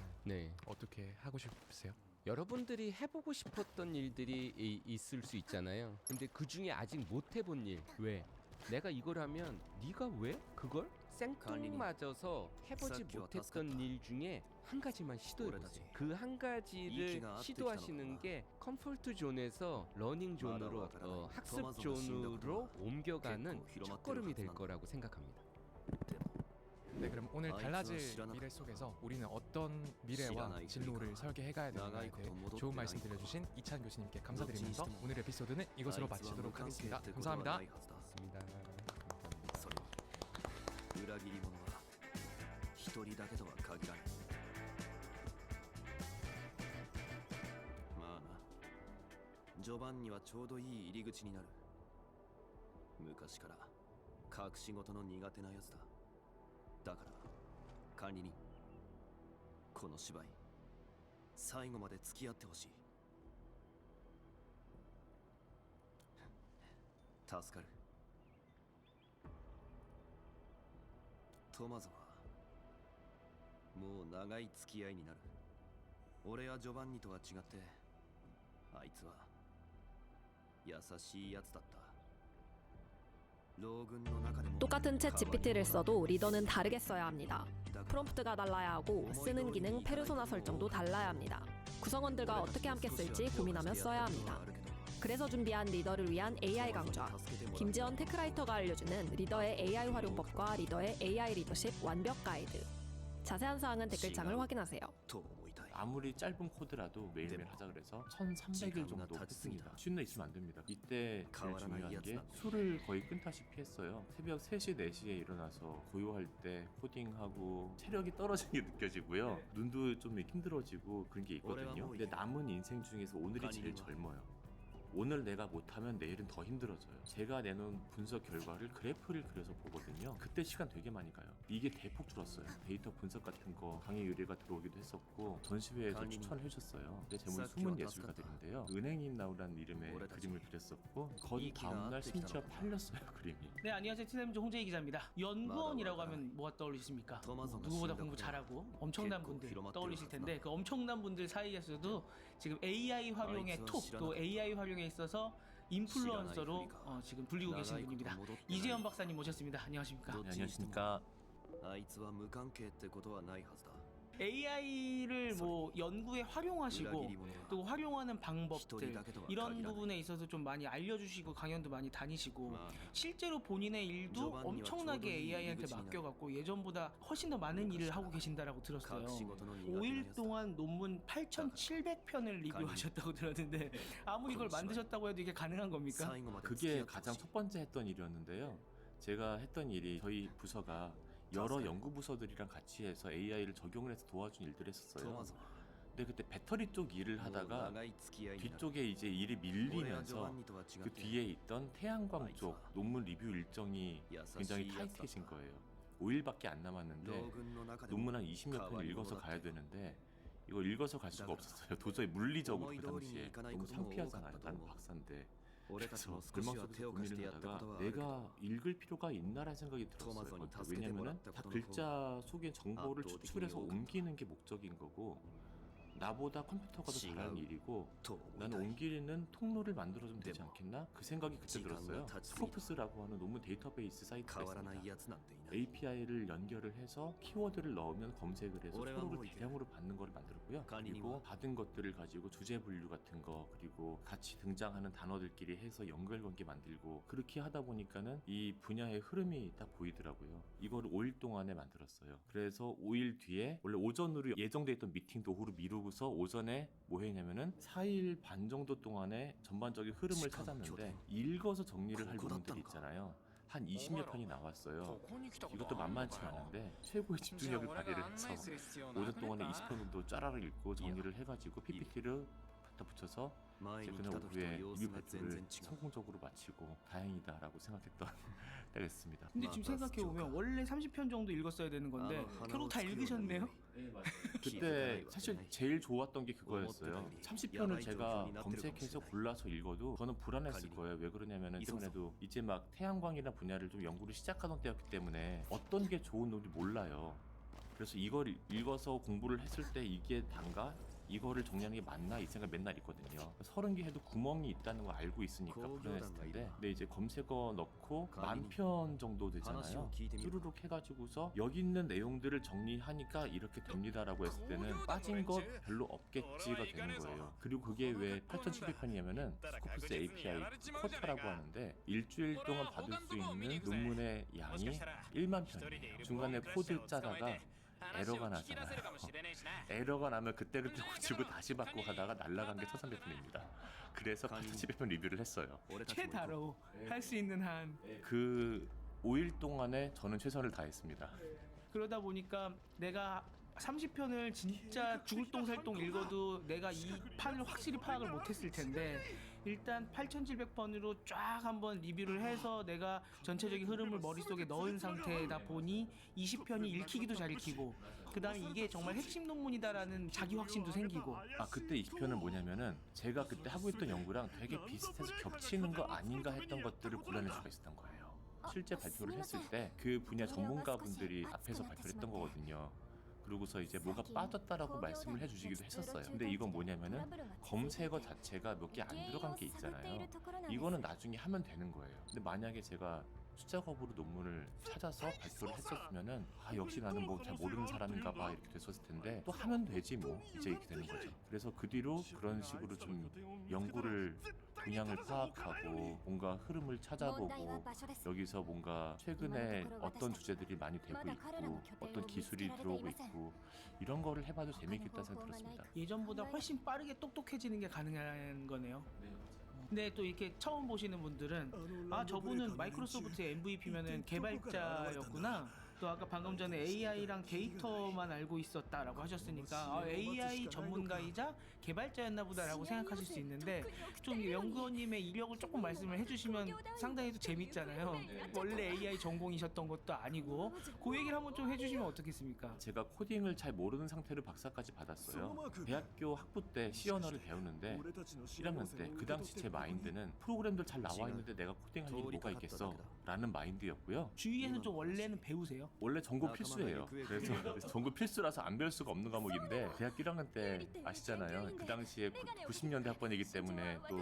어떻게 하고 싶으세요? 여러분들이 해보고 싶었던 일들이 있을 수 있잖아요. 근데 그 중에 아직 못 해본 일, 왜? 내가 이걸 하면 네가 왜? 그걸? 생뚱맞아서 해보지 못했던 일 중에 한 가지만 시도해보세요. 그 한 가지를 시도하시는 게 컴포트 존에서 러닝 존으로, 학습 존으로 옮겨가는 첫걸음이 될 거라고 생각합니다. 네, 그럼 오늘 달라질 미래 속에서 우리는 어떤 미래와 진로를 설계해가야 되는가에 대해 좋은 말씀 들려주신 이찬 교수님께 감사드리면서 오늘 에피소드는 이것으로 마치도록 하겠습니다. 감사합니다. 裏切り者は一人だけとは限らない。まあな、序盤にはちょうどいい入り口になる。昔から隠し事の苦手なやつだ。だから管理人、この芝居最後まで付き合ってほしい。助かる。トマゾはもう長い付き合いになる。俺はジョバンニとは違って、あいつは優しいやつだった。 똑같은 챗 GPT를 써도 리더는 다르게 써야 합니다. 프롬프트가 달라야 하고 쓰는 기능, 페르소나 설정도 달라야 합니다. 구성원들과 어떻게 함께 쓸지 고민하며 써야 합니다. 그래서 준비한 리더를 위한 AI 강좌. 김지연 테크라이터가 알려주는 리더의 AI 활용법과 리더의 AI 리더십 완벽 가이드. 자세한 사항은 댓글창을 확인하세요. 아무리 짧은 코드라도 매일매일 하자 그래서 1300일 정도 했습니다. 쉬는 날 있으면 안 됩니다. 이때 제일 중요한 게 술을 거의 끊다시피 했어요. 새벽 3시, 4시에 일어나서 고요할 때 코딩하고 체력이 떨어지는 게 느껴지고요. 눈도 좀 힘들어지고 그런 게 있거든요. 근데 남은 인생 중에서 오늘이 제일 젊어요. 오늘 내가 못하면 내일은 더 힘들어져요. 제가 내놓은 분석 결과를 그래프를 그려서 보거든요. 그때 시간 되게 많이 가요. 이게 대폭 줄었어요. 데이터 분석 같은 거 강의 의뢰가 들어오기도 했었고 전시회에서 추천을 해주셨어요. 내 제목이 숨은 예술가들인데요. 은행인 나우라는 이름의 그림을 그렸었고 거의 다음날 심지어 팔렸어요. 그림이. 네, 안녕하세요. TNM조 홍재희 기자입니다. 연구원이라고 하면 뭐가 떠올리십니까? 누구보다 공부 잘하고 엄청난 분들 떠올리실 텐데 그 엄청난 분들 사이에서도 지금 AI 활용의 톱, 또 AI 활용에 있어서 인플루언서로 지금 불리고 계신 분입니다. 이재현 박사님 모셨습니다. 안녕하십니까? 네, 안녕하십니까? AI를 뭐 연구에 활용하시고 또 활용하는 방법들 이런 부분에 있어서 좀 많이 알려주시고 강연도 많이 다니시고 실제로 본인의 일도 엄청나게 AI한테 맡겨갖고 예전보다 훨씬 더 많은 일을 하고 계신다라고 들었어요. 5일 동안 논문 8,700편을 리뷰하셨다고 들었는데 아무리 이걸 만드셨다고 해도 이게 가능한 겁니까? 그게 가장 첫 번째 했던 일이었는데요. 제가 했던 일이 저희 부서가 여러 연구 부서들이랑 같이 해서 AI를 적용을 해서 도와준 일들을 했었어요. 근데 그때 배터리 쪽 일을 하다가 뒤쪽에 이제 일이 밀리면서 그 뒤에 있던 태양광 쪽 논문 리뷰 일정이 굉장히 타이트해진 거예요. 5일밖에 안 남았는데 논문 한 20몇 편 읽어서 가야 되는데 이걸 읽어서 갈 수가 없었어요. 도저히 물리적으로 그 당시에 너무 창피하잖아요. 나는 박사인데. 그래서 불망 속에서 고민을 하다가 내가 읽을 필요가 있나라는 생각이 들었어요. 왜냐면은 다 글자 속의 정보를 추출해서 옮기는 게 목적인 거고 나보다 컴퓨터가 더 잘하는 일이고 나는 옮기는 통로를 만들어주면 되지 않겠나? 그 생각이 그때 들었어요. 스코프스라고 하는 논문 데이터베이스 사이트가 있습니다. API를 연결을 해서 키워드를 넣으면 검색을 해서 서로를 대량으로 받는 걸 만들었고요. 그리고 받은 것들을 가지고 주제 분류 같은 거 그리고 같이 등장하는 단어들끼리 해서 연결관계 만들고 그렇게 하다 보니까는 이 분야의 흐름이 딱 보이더라고요. 이거를 5일 동안에 만들었어요. 그래서 5일 뒤에 원래 오전으로 예정돼 있던 미팅도 오후로 미루고서 오전에 뭐 했냐면은 4일 반 정도 동안에 전반적인 흐름을 찾았는데 읽어서 정리를 할 논문들이 있잖아요. 한 20여 편이 나왔어요. 이것도 만만치 않은데 최고의 집중력을 발휘를 해서 오전 동안에 20편 정도 짜라를 읽고 정리를 해가지고 PPT를 갖다 붙여서 이제 그날 오후에 리뷰 발표를 성공적으로 마치고 다행이다라고 생각했던 때가 있습니다. 근데 지금 생각해보면 원래 30편 정도 읽었어야 되는 건데 결국 다 읽으셨네요? 그때 사실 제일 좋았던 게 그거였어요. 30편을 제가 검색해서 골라서 읽어도 저는 불안했을 거예요. 왜 그러냐면은 이번에도 이제 막 태양광이나 분야를 좀 연구를 시작하던 때였기 때문에 어떤 게 좋은 논리 몰라요. 그래서 이걸 읽어서 공부를 했을 때 이게 단가? 이거를 정리하는 게 맞나 이 생각 맨날 있거든요. 30개 해도 구멍이 있다는 거 알고 있으니까 불안했을 텐데 근데 이제 검색어 넣고 10,000편 정도 되잖아요. 쭈루룩 해가지고서 여기 있는 내용들을 정리하니까 이렇게 됩니다라고 했을 때는 빠진 것 별로 없겠지가 되는 거예요. 그리고 그게 왜 8,700편이냐면은 스코프스 API 쿼터라고 하는데 일주일 동안 받을 수 있는 논문의 양이 1만 편이에요. 중간에 코드 짜다가 에러가 나잖아요. 에러가 나면 그때를 고치고 다시 받고 가다가 날라간 게 1,300편입니다. 그래서 8,700편 리뷰를 했어요. 최다로 할 수 있는 한. 그 5일 동안에 저는 최선을 다했습니다. 그러다 보니까 내가 30편을 진짜 죽을 똥 살 똥 읽어도 내가 이 판을 확실히 파악을 못했을 텐데 일단 8700번으로 쫙 한번 리뷰를 해서 내가 전체적인 흐름을 머릿속에 넣은 상태다 보니 20편이 읽히기도 잘 읽히고 그 다음에 이게 정말 핵심 논문이다라는 자기 확신도 생기고. 그때 20편은 뭐냐면은 제가 그때 하고 있던 연구랑 되게 비슷해서 겹치는 거 아닌가 했던 것들을 골라낼 수가 있었던 거예요. 실제 발표를 했을 때 그 분야 전문가분들이 앞에서 발표를 했던 거거든요. 그러고서 이제 뭐가 빠졌다라고 말씀을 해주시기도 했었어요. 근데 이건 뭐냐면은 검색어 자체가 몇 개 안 들어간 게 있잖아요. 이거는 나중에 하면 되는 거예요. 근데 만약에 제가 숫자 거부로 논문을 찾아서 발표를 했었으면은 역시 나는 뭐 잘 모르는 사람인가 봐 이렇게 됐었을 텐데 또 하면 되지 뭐 이제 이렇게 되는 거죠. 그래서 그 뒤로 그런 식으로 좀 연구를 동향을 파악하고 뭔가 흐름을 찾아보고 여기서 뭔가 최근에 어떤 주제들이 많이 되고 있고 어떤 기술이 들어오고 있고 이런 거를 해봐도 재미있겠다는 생각이 들었습니다. 예전보다 훨씬 빠르게 똑똑해지는 게 가능한 거네요. 근데 또 이렇게 처음 보시는 분들은 저분은 마이크로소프트의 MVP면은 개발자였구나. 또 아까 방금 전에 AI랑 데이터만 알고 있었다라고 하셨으니까 AI 전문가이자 개발자였나 보다라고 생각하실 수 있는데 좀 연구원님의 이력을 조금 말씀을 해주시면 상당히 또 재밌잖아요. 원래 AI 전공이셨던 것도 아니고 그 얘기를 한번 좀 해주시면 어떻겠습니까? 제가 코딩을 잘 모르는 상태로 박사까지 받았어요. 대학교 학부 때 C 언어를 배우는데 1학년 때 그 당시 제 마인드는 프로그램들 잘 나와 있는데 내가 코딩할 일이 뭐가 있겠어 라는 마인드였고요. 주위에는 좀 원래는 배우세요? 원래 전공 필수예요. 그래서 전공 필수라서 안 배울 수가 없는 과목인데 대학교 1학년 때 아시잖아요. 그 당시에 90년대 학번이기 때문에 또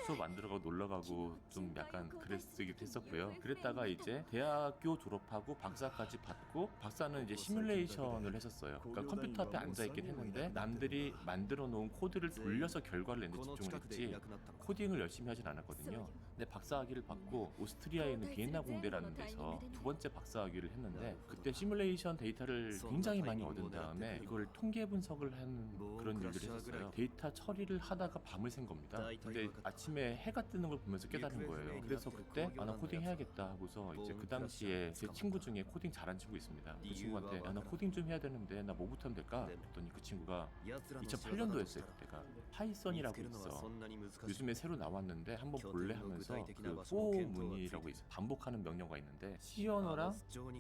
수업 안 들어가고 놀러가고 좀 약간 그랬기도 했었고요. 그랬다가 이제 대학교 졸업하고 박사까지 받고 박사는 이제 시뮬레이션을 했었어요. 그러니까 컴퓨터 앞에 앉아있긴 했는데 남들이 만들어 놓은 코드를 돌려서 결과를 내는 데 집중을 했지 코딩을 열심히 하진 않았거든요. 근데 박사학위를 받고 오스트리아에 있는 비엔나 공대라는 데서 두 번째 박사학위를 했는데 그때 시뮬레이션 데이터를 굉장히 많이 얻은 다음에 이걸 통계 분석을 하는 그런 일들을 했었어요. 데이터 처리를 하다가 밤을 샌 겁니다. 근데 아침에 해가 뜨는 걸 보면서 깨달은 거예요. 그래서 그때 나 코딩 해야겠다 하고서 이제 그 당시에 제 친구 중에 코딩 잘하는 친구 있습니다. 그 친구한테 나 코딩 좀 해야 되는데 나 뭐부터 하면 될까? 그랬더니 그 친구가 2008년도였어요. 그때가 파이썬이라고 있어. 요즘에 새로 나왔는데 한번 볼래 하면서 그 포문이라고 있어. 반복하는 명령어가 있는데 C 언어랑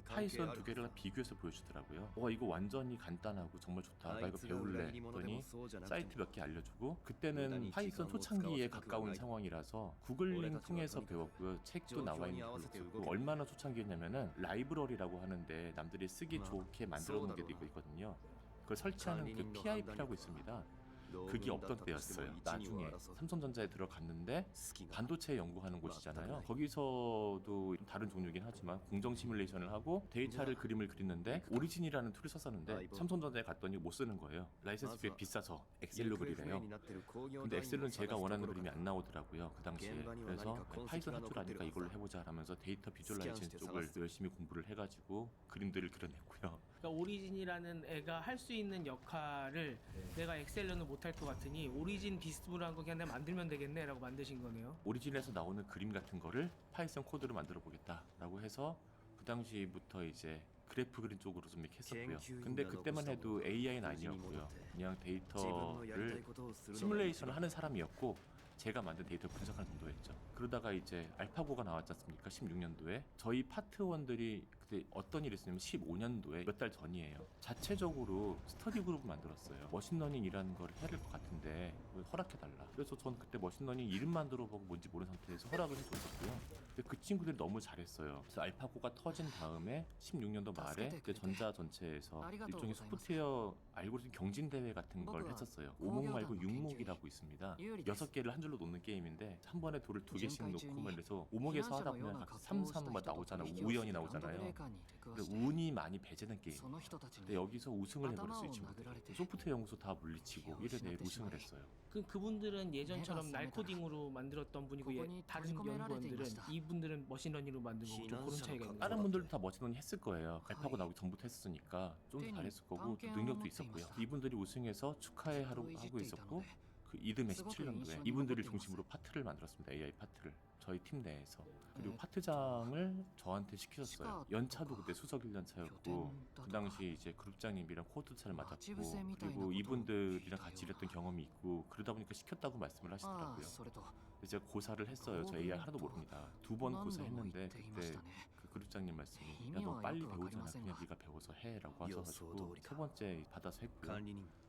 파이썬 두 개를 비교해서 보여주더라고요. 이거 완전히 간단하고 정말 좋다. 나 이거 배울래. 했더니 사이트 몇 개 알려주고 그때는 파이썬 초창기에 가까운 상황이라서 구글링 통해서 배웠고요. 책도 나와 있는 걸로 배웠고 얼마나 초창기였냐면은 라이브러리라고 하는데 남들이 쓰기 좋게 만들어 놓은 게 있거든요. 그걸 설치하는 그 PIP라고 있습니다. 그게 없던 때였어요. 나중에 삼성전자에 들어갔는데 반도체 연구하는 곳이잖아요. 거기서도 다른 종류긴 하지만 공정 시뮬레이션을 하고 데이터를 그림을 그리는데 오리진이라는 툴을 썼었는데 삼성전자에 갔더니 못 쓰는 거예요. 라이센스 꽤 비싸서 엑셀로 그리래요. 근데 엑셀은 제가 원하는 그림이 안 나오더라고요. 그 당시에. 그래서 파이썬 할 줄 아니까 이걸로 해보자 하면서 데이터 비주얼라이제이션 쪽을 열심히 공부를 해가지고 그림들을 그려냈고요. 그러니까 오리진이라는 애가 할 수 있는 역할을 내가 엑셀로는 못할 것 같으니 오리진 비스무리한 거 그냥 내가 만들면 되겠네 라고 만드신 거네요. 오리진에서 나오는 그림 같은 거를 파이썬 코드로 만들어 보겠다라고 해서 그 당시부터 이제 그래프 그린 쪽으로 좀 이렇게 했었고요. 근데 그때만 해도 AI는 아니었고요. 그냥 데이터를 시뮬레이션을 하는 사람이었고 제가 만든 데이터 분석하는 정도였죠. 그러다가 이제 알파고가 나왔지 않습니까? 16년도에 저희 파트원들이 그때 어떤 일이 있었냐면 15년도에 몇 달 전이에요. 자체적으로 스터디 그룹을 만들었어요. 머신러닝이라는 걸 해야 될 것 같은데 허락해달라. 그래서 전 그때 머신러닝 이름만 들어보고 뭔지 모르는 상태에서 허락을 해줬었고요. 근데 그 친구들이 너무 잘했어요. 그래서 알파고가 터진 다음에 16년도 말에 이제 전자전체에서 일종의 소프트웨어 알고리즘 경진 대회 같은 걸 했었어요. 5목 말고 6목이라고 있습니다. 6개를 한 줄로 놓는 게임인데 한 번에 돌을 2개씩 놓고 막 이래서 5목에서 하다 보면 3, 3 막 나오잖아요. 우연이 나오잖아요. 근데 운이 많이 배제된 게임. 근데 여기서 우승을 해버렸어요. 이 친구들. 소프트웨어 연구소 다 물리치고 1회 대회를 우승을 했어요. 그분들은 예전처럼 날코딩으로 만들었던 분이고 다른 연구원들은 이분들은 머신러닝으로 만든 거고 좀 그런 차이가 있는 다른 거죠. 분들도 다 머신러닝 했을 거예요. 알파고 나오기 전부터 했으니까 좀 더 잘했을 거고 또 능력도 있었고요. 이분들이 우승해서 축하해 하고 있었고 그 이듬해 17년도에 이분들을 중심으로 파트를 만들었습니다. AI 파트를 저희 팀 내에서. 그리고 파트장을 저한테 시키셨어요. 연차도 그때 수석 1년차였고 그 당시 이제 그룹장님이랑 코드차를 맞았고 그리고 이분들이랑 같이 일했던 경험이 있고 그러다 보니까 시켰다고 말씀을 하시더라고요. 근데 제가 고사를 했어요. 저 AI 하나도 모릅니다. 2번 고사했는데 그때 그 그룹장님 말씀이 야 너 빨리 배우잖아. 그냥 네가 배워서 해라고 하셔가지고 세 번째 받아서 했고요.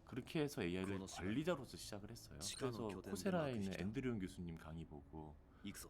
그렇게 해서 AI를 관리자로서 시작을 했어요. 그래서 코세라에 있는 앤드류온 교수님 강의 보고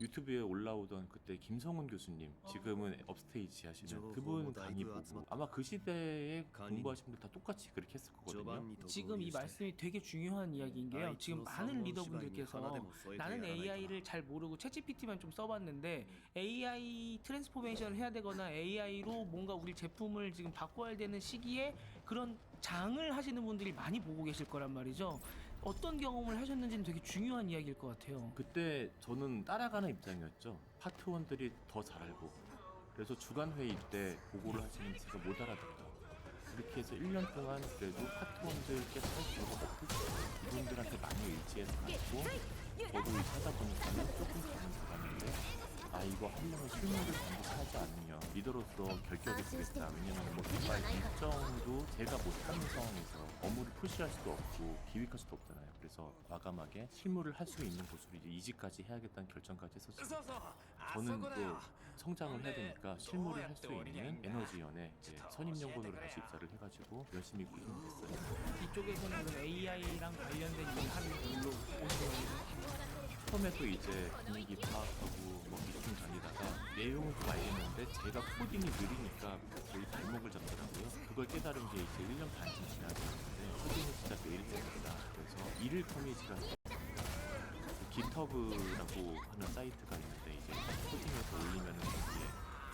유튜브에 올라오던 그때 김성훈 교수님 지금은 업스테이지 하시는 그분 강의 보고 아마 그 시대에 공부하신 분들 다 똑같이 그렇게 했을 거거든요. 지금 이 말씀이 되게 중요한 이야기인 게요. 지금 많은 리더분들께서 나는 AI를 잘 모르고 챗GPT만 좀 써봤는데 AI 트랜스포메이션을 해야 되거나 AI로 뭔가 우리 제품을 지금 바꿔야 되는 시기에 그런 장을 하시는 분들이 많이 보고 계실 거란 말이죠. 어떤 경험을 하셨는지는 되게 중요한 이야기일 것 같아요. 그때 저는 따라가는 입장이었죠. 파트원들이 더 잘 알고 그래서 주간 회의 때 보고를 하시는 제가 못 알아듣다. 그렇게 해서 1년 동안 그래도 파트원들께서 할 수가 없고 이분들한테 많이 의지해서 갔고 저도 찾아보니까는 조금 다른 사람인데 아 이거 하려면 실무를 반드시 하지 않으면 리더로서 결격이 되겠다. 왜냐면 뭐 정말 일정도 제가 못하는 상황에서 업무를 푸시할 수도 없고 기획할 수도 없잖아요. 그래서 과감하게 실무를 할 수 있는 곳으로 이제 이직까지 해야겠다는 결정까지 했었어요. 저는 또 성장을 해야 되니까 실무를 할 수 있는 에너지연에 선임연구원으로 다시 입사를 해가지고 열심히 고생했어요. 이쪽에서는 그럼 AI랑 관련된 일을 하는 걸로 오신 거예요? 처음에도 이제 분위기 파악하고 뭐 미팅 다니다가 내용은 좀 알겠는데 제가 코딩이 느리니까 거의 발목을 잡더라고요. 그걸 깨달은 게 이제 1년 반쯤 지나갔는데 코딩은 진짜 매일 해야겠다. 그래서 일일 커뮤니티라는 깃허브라고 하는 사이트가 있는데 이제 코딩해서 올리면은 거기에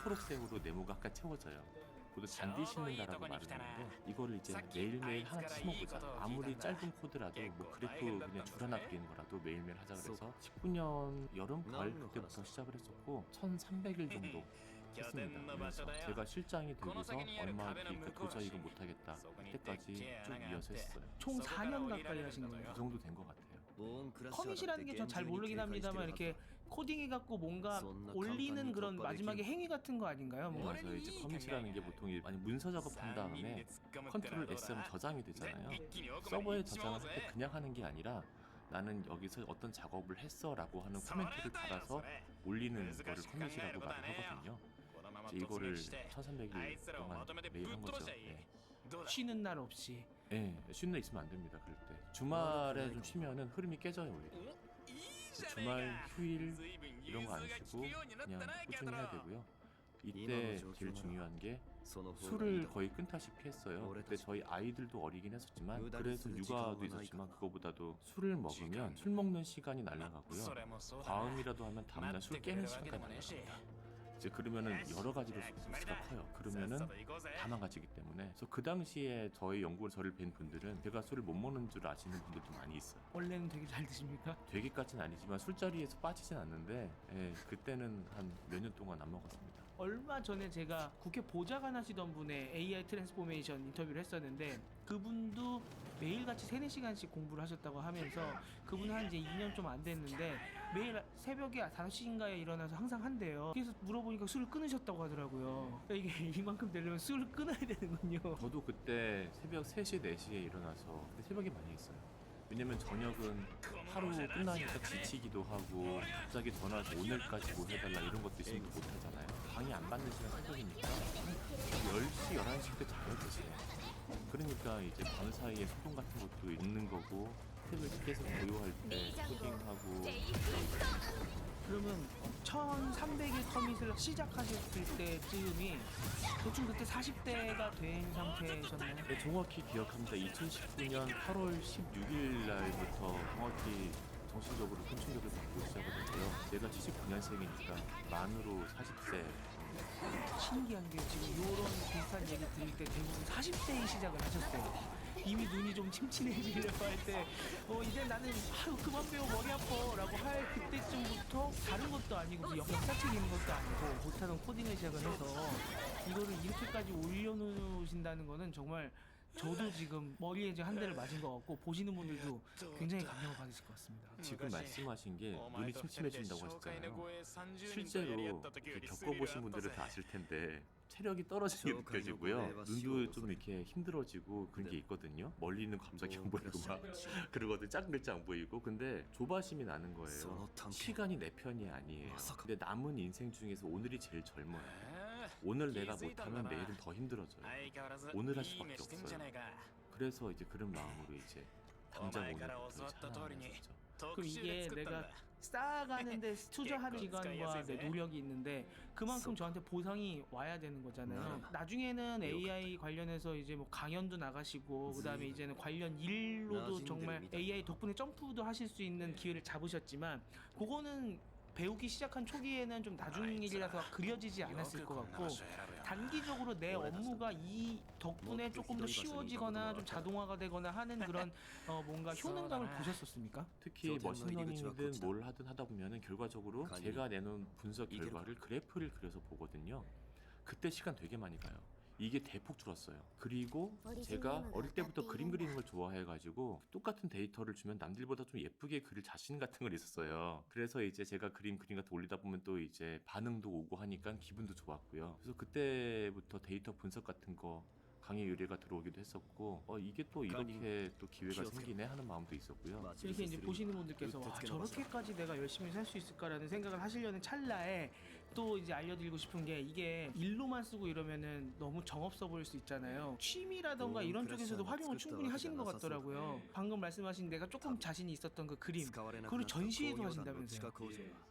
초록색으로 네모가 아까 채워져요. 모두 잔디 싣는다라고 말을 하는데 이거를 이제 매일매일 하나 심어보자. 아무리 짧은 코드라도 뭐 그래프 그냥 줄 하나 그리는 거라도 매일매일 하자 그래서 19년 여름 가을 그때부터 시작을 했었고 1300일 정도 했습니다. 그래서 제가 실장이 되고서 얼마 뒤니까 도저히 이거 못하겠다 그때까지 쭉 이어서 했어요. 총 4년 가까이 하신 거예요. 그 정도 된 것 같아요. 커밋이라는 게 전 잘 모르긴 합니다만 이렇게 코딩해갖고 뭔가 올리는 그런 마지막에 행위 같은 거 아닌가요? 뭐. 그래서 이제 커밋이라는 게 보통 아니 문서 작업한 다음에 컨트롤 S 하면 저장이 되잖아요. 서버에 저장을 할 때 그냥 하는 게 아니라 나는 여기서 어떤 작업을 했어라고 하는 코멘트를 달아서 올리는 거를 커밋이라고 말을 하거든요. 이제 이거를 1300일 동안 매일 한 거죠. 네. 쉬는 날 없이. 네, 쉬는 날 있으면 안 됩니다. 그럴 때 주말에 좀 쉬면은 흐름이 깨져요. 오히려. 주말 휴일 이런 거 안 쉬고 그냥 꾸준히 해야 되고요. 이때 제일 중요한 게 술을 거의 끊다시피 했어요. 그때 저희 아이들도 어리긴 했었지만 그래서 육아도 있었지만 그거보다도 술을 먹으면 술 먹는 시간이 날아가고요. 과음이라도 하면 다음날 술 깨는 시간까지 날아갑니다. 이제 그러면은 여러 가지로 수가 커요. 그러면은 다 망가지기 때문에. 그래서 그 당시에 저희 연구원 저를 뵌 분들은 제가 술을 못 먹는 줄 아시는 분들도 많이 있어요. 원래는 되게 잘 드십니까? 되기까지는 아니지만 술자리에서 빠지진 않는데 그때는 한 몇 년 동안 안 먹었습니다. 얼마 전에 제가 국회 보좌관 하시던 분의 AI 트랜스포메이션 인터뷰를 했었는데 그분도 매일같이 3-4시간씩 공부를 하셨다고 하면서 그분은 한 이제 2년 좀 안 됐는데 매일 새벽에 5시인가에 일어나서 항상 한대요. 그래서 물어보니까 술을 끊으셨다고 하더라고요. 그러니까 이게 이만큼 되려면 술을 끊어야 되는군요. 저도 그때 새벽 3시, 4시에 일어나서 그때 새벽에 많이 했어요. 왜냐면 저녁은 하루 끝나니까 지치기도 하고 갑자기 전화해서 오늘까지 뭐 해달라 이런 것도 있으면 못 하잖아요. 방이 안 받는 시간 새벽이니까 10시, 11시 때 자요 대신에. 그러니까 이제 밤 사이에 소동 같은 것도 있는 거고 탭을 계속 고요할 때 코딩하고 그러면 1300일 커밋을 시작하셨을 때쯤이 대충 그때 40대가 된 상태셨나요? 네, 정확히 기억합니다. 2019년 8월 16일 날부터 정확히 정신적으로 큰 충격을 받고 시작을 했고요. 제가 79년생이니까 만으로 40세. 신기한 게 지금 이런 비슷한 얘기 들을 때 대부분 40대에 시작을 하셨어요. 이미 눈이 좀 침침해지려고 할 때 이제 나는 아유 그만 배워 머리 아파 라고 할 그때쯤부터 다른 것도 아니고 뭐 역사책 읽는 것도 아니고 못하던 코딩을 시작을 해서 이거를 이렇게까지 올려놓으신다는 거는 정말 저도 지금 머리에 이제 한 대를 맞은 것 같고 보시는 분들도 굉장히 감명을 받으실 것 같습니다. 지금 말씀하신 게 눈이 침침해진다고 하셨잖아요. 실제로 이렇게 겪어보신 분들은 다 아실 텐데 체력이 떨어지게 느껴지고요. 눈도 좀 이렇게 힘들어지고 그런 게 있거든요. 멀리 있는 갑자기 안 보이고 막 그러거든. 작은 글자 안 보이고. 근데 조바심이 나는 거예요. 시간이 내 편이 아니에요. 근데 남은 인생 중에서 오늘이 제일 젊어요. 오늘 내가 못하면 내일은 더 힘들어져요. 오늘 할 수밖에 없어요. 그래서 이제 그런 마음으로 이제 당장 오늘부터 이제 하나를 했었죠. 그럼 이게 내가 쌓아가는데 투자하는 시간과 내 노력이 있는데 그만큼 저한테 보상이 와야 되는 거잖아요. 나중에는 AI 관련해서 이제 뭐 강연도 나가시고 그다음에 이제는 관련 일로도 정말 AI 덕분에 점프도 하실 수 있는 기회를 잡으셨지만 그거는 배우기 시작한 초기에는 좀 나중 일이라서 그려지지 않았을 것 같고 단기적으로 내 업무가 이 덕분에 조금 더 쉬워지거나 좀 자동화가 되거나 하는 그런 뭔가 효능감을 보셨었습니까? 특히 머신러닝이든 뭘 하든 하다 보면은 결과적으로 제가 내놓은 분석 결과를 그래프를 그려서 보거든요. 그때 시간 되게 많이 가요. 이게 대폭 줄었어요. 그리고 제가 어릴 때부터 그림 그리는 걸 좋아해가지고 똑같은 데이터를 주면 남들보다 좀 예쁘게 그릴 자신 같은 걸 있었어요. 그래서 이제 제가 그림 같은 거 올리다 보면 또 이제 반응도 오고 하니까 기분도 좋았고요. 그래서 그때부터 데이터 분석 같은 거 강의 의뢰가 들어오기도 했었고 이게 또 이렇게 또 기회가 생기네 하는 마음도 있었고요. 이렇게 이제 보시는 분들께서 와, 저렇게까지 내가 열심히 살 수 있을까라는 생각을 하시려는 찰나에 또 이제 알려드리고 싶은 게 이게 일로만 쓰고 이러면은 너무 정없어 보일 수 있잖아요. 취미라던가 이런 쪽에서도 활용을 충분히 하시는 것 같더라고요. 방금 말씀하신 내가 조금 자신이 있었던 그 그림 그걸 전시회도 하신다면서요.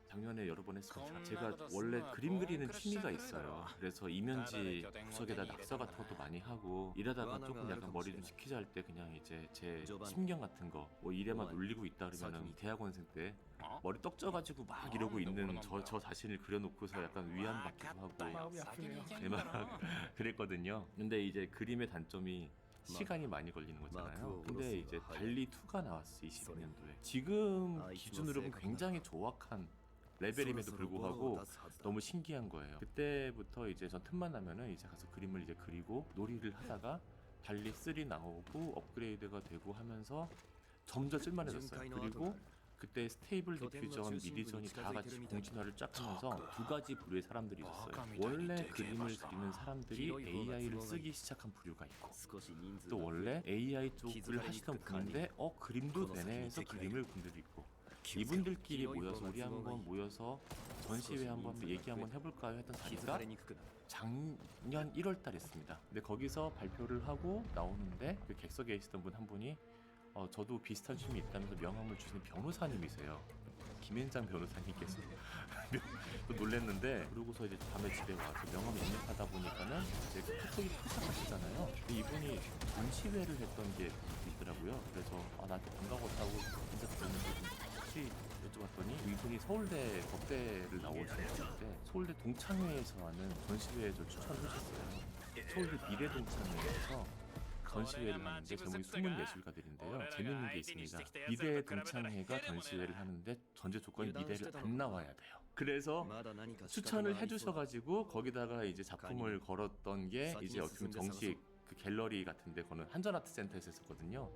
작년에 여러 번 했습니다. 제가 원래 그림 그리는 취미가 있어요. 그래서 이면지 구석에다 낙서 같은 것도 많이 하고 이러다가 조금 약간 머리 좀 식히자 할 때 그냥 이제 제 심경 같은 거 뭐 일에만 올리고 있다 그러면은 대학원생 때 머리 떡 쪄가지고 막 이러고 있는 저 자신을 그려놓고서 약간 위안받기도 하고 마음이 아프네요. 막 그랬거든요. 근데 이제 그림의 단점이 시간이 많이 걸리는 거잖아요. 근데 이제 달리 2가 나왔어 22년도에. 지금 기준으로는 굉장히 조악한 레벨임에도 불구하고 너무 신기한 거예요. 그때부터 이제 전 틈만 나면은 이제 가서 그림을 이제 그리고 놀이를 하다가 달리 3 나오고 업그레이드가 되고 하면서 점점 쓸만해졌어요. 그리고 그때 스테이블 디퓨전, 미디전이 다 같이 공진화를 쫙 하면서 두 가지 부류의 사람들이 있었어요. 원래 그림을 그리는 사람들이 AI를 쓰기 시작한 부류가 있고 또 원래 AI 쪽을 하시던 분인데 그림도 되네 해서 그림을 분들이 있고 이분들끼리 모여서 우리 한번 모여서 전시회 한번 얘기 한번 해볼까요 했던 자리가 작년 1월달 했습니다. 근데 거기서 발표를 하고 나오는데 그 객석에 계시던 분 한 분이 저도 비슷한 취미 있다면서 명함을 주시는 변호사님이세요. 김현장 변호사님께서 또 놀랬는데 그러고서 이제 밤에 집에 와서 명함 입력하다 보니까는 이제 카톡이 포착하시잖아요. 근데 이분이 전시회를 했던 게 있더라고요. 그래서 나한테 반가웠다고 인사 드렸는데 혹시 여쭤봤더니 이분이 서울대 법대를 나오셨는데 서울대 동창회에서 하는 전시회에 저 추천을 해주셨어요. 서울대 미래동창회에서 전시회를 하는데 제목이 숨은 예술가들인데요. 재밌는 게 있습니다. 미대 동창회가 전시회를 하는데 전제 조건이 미대를 안 나와야 돼요. 그래서 추천을 해주셔가지고 거기다가 이제 작품을 걸었던 게 이제 어떻게 보면 정식 그 갤러리 같은데 거는 한전아트센터에서 했었거든요.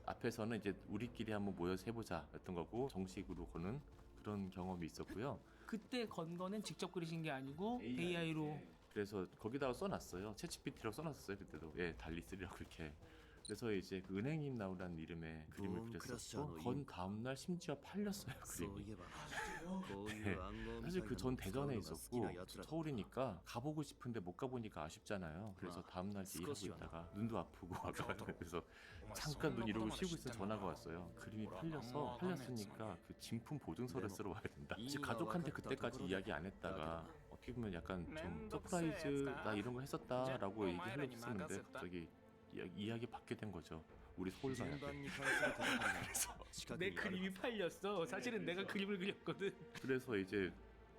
앞에서는 이제 우리끼리 한번 모여서 해보자 였던 거고 정식으로 거는 그런 경험이 있었고요. 그때 건 거는 직접 그리신 게 아니고 AI로 그래서 거기다가 써놨어요. 챗GPT라고 써놨었어요. 그때도 달리 3라고 그렇게. 그래서 이제 그 은행님 나오라는 이름의 그림을 그렸었고 건 다음날 심지어 팔렸어요. 그림이. 네. 사실 그 전 대전에 있었고 서울이니까 가보고 싶은데 못 가보니까 아쉽잖아요. 그래서 다음날 일하고 있다가 눈도 아프고 그래서 잠깐 눈 이러고 쉬고 있으면 전화가 왔어요. 그림이 팔렸으니까 그 진품 보증서를 쓰러 와야 된다. 즉 가족한테 그때까지 이야기 안 했다가 어떻게 보면 약간 좀 서프라이즈 나 이런 거 했었다라고 얘기하려고 했었는데 갑자기 이야기 받게 된 거죠. 우리 서울 가야 돼. 그래서 내 그림이 팔렸어. 사실은 내가 그림을 그렸거든. 그래서 이제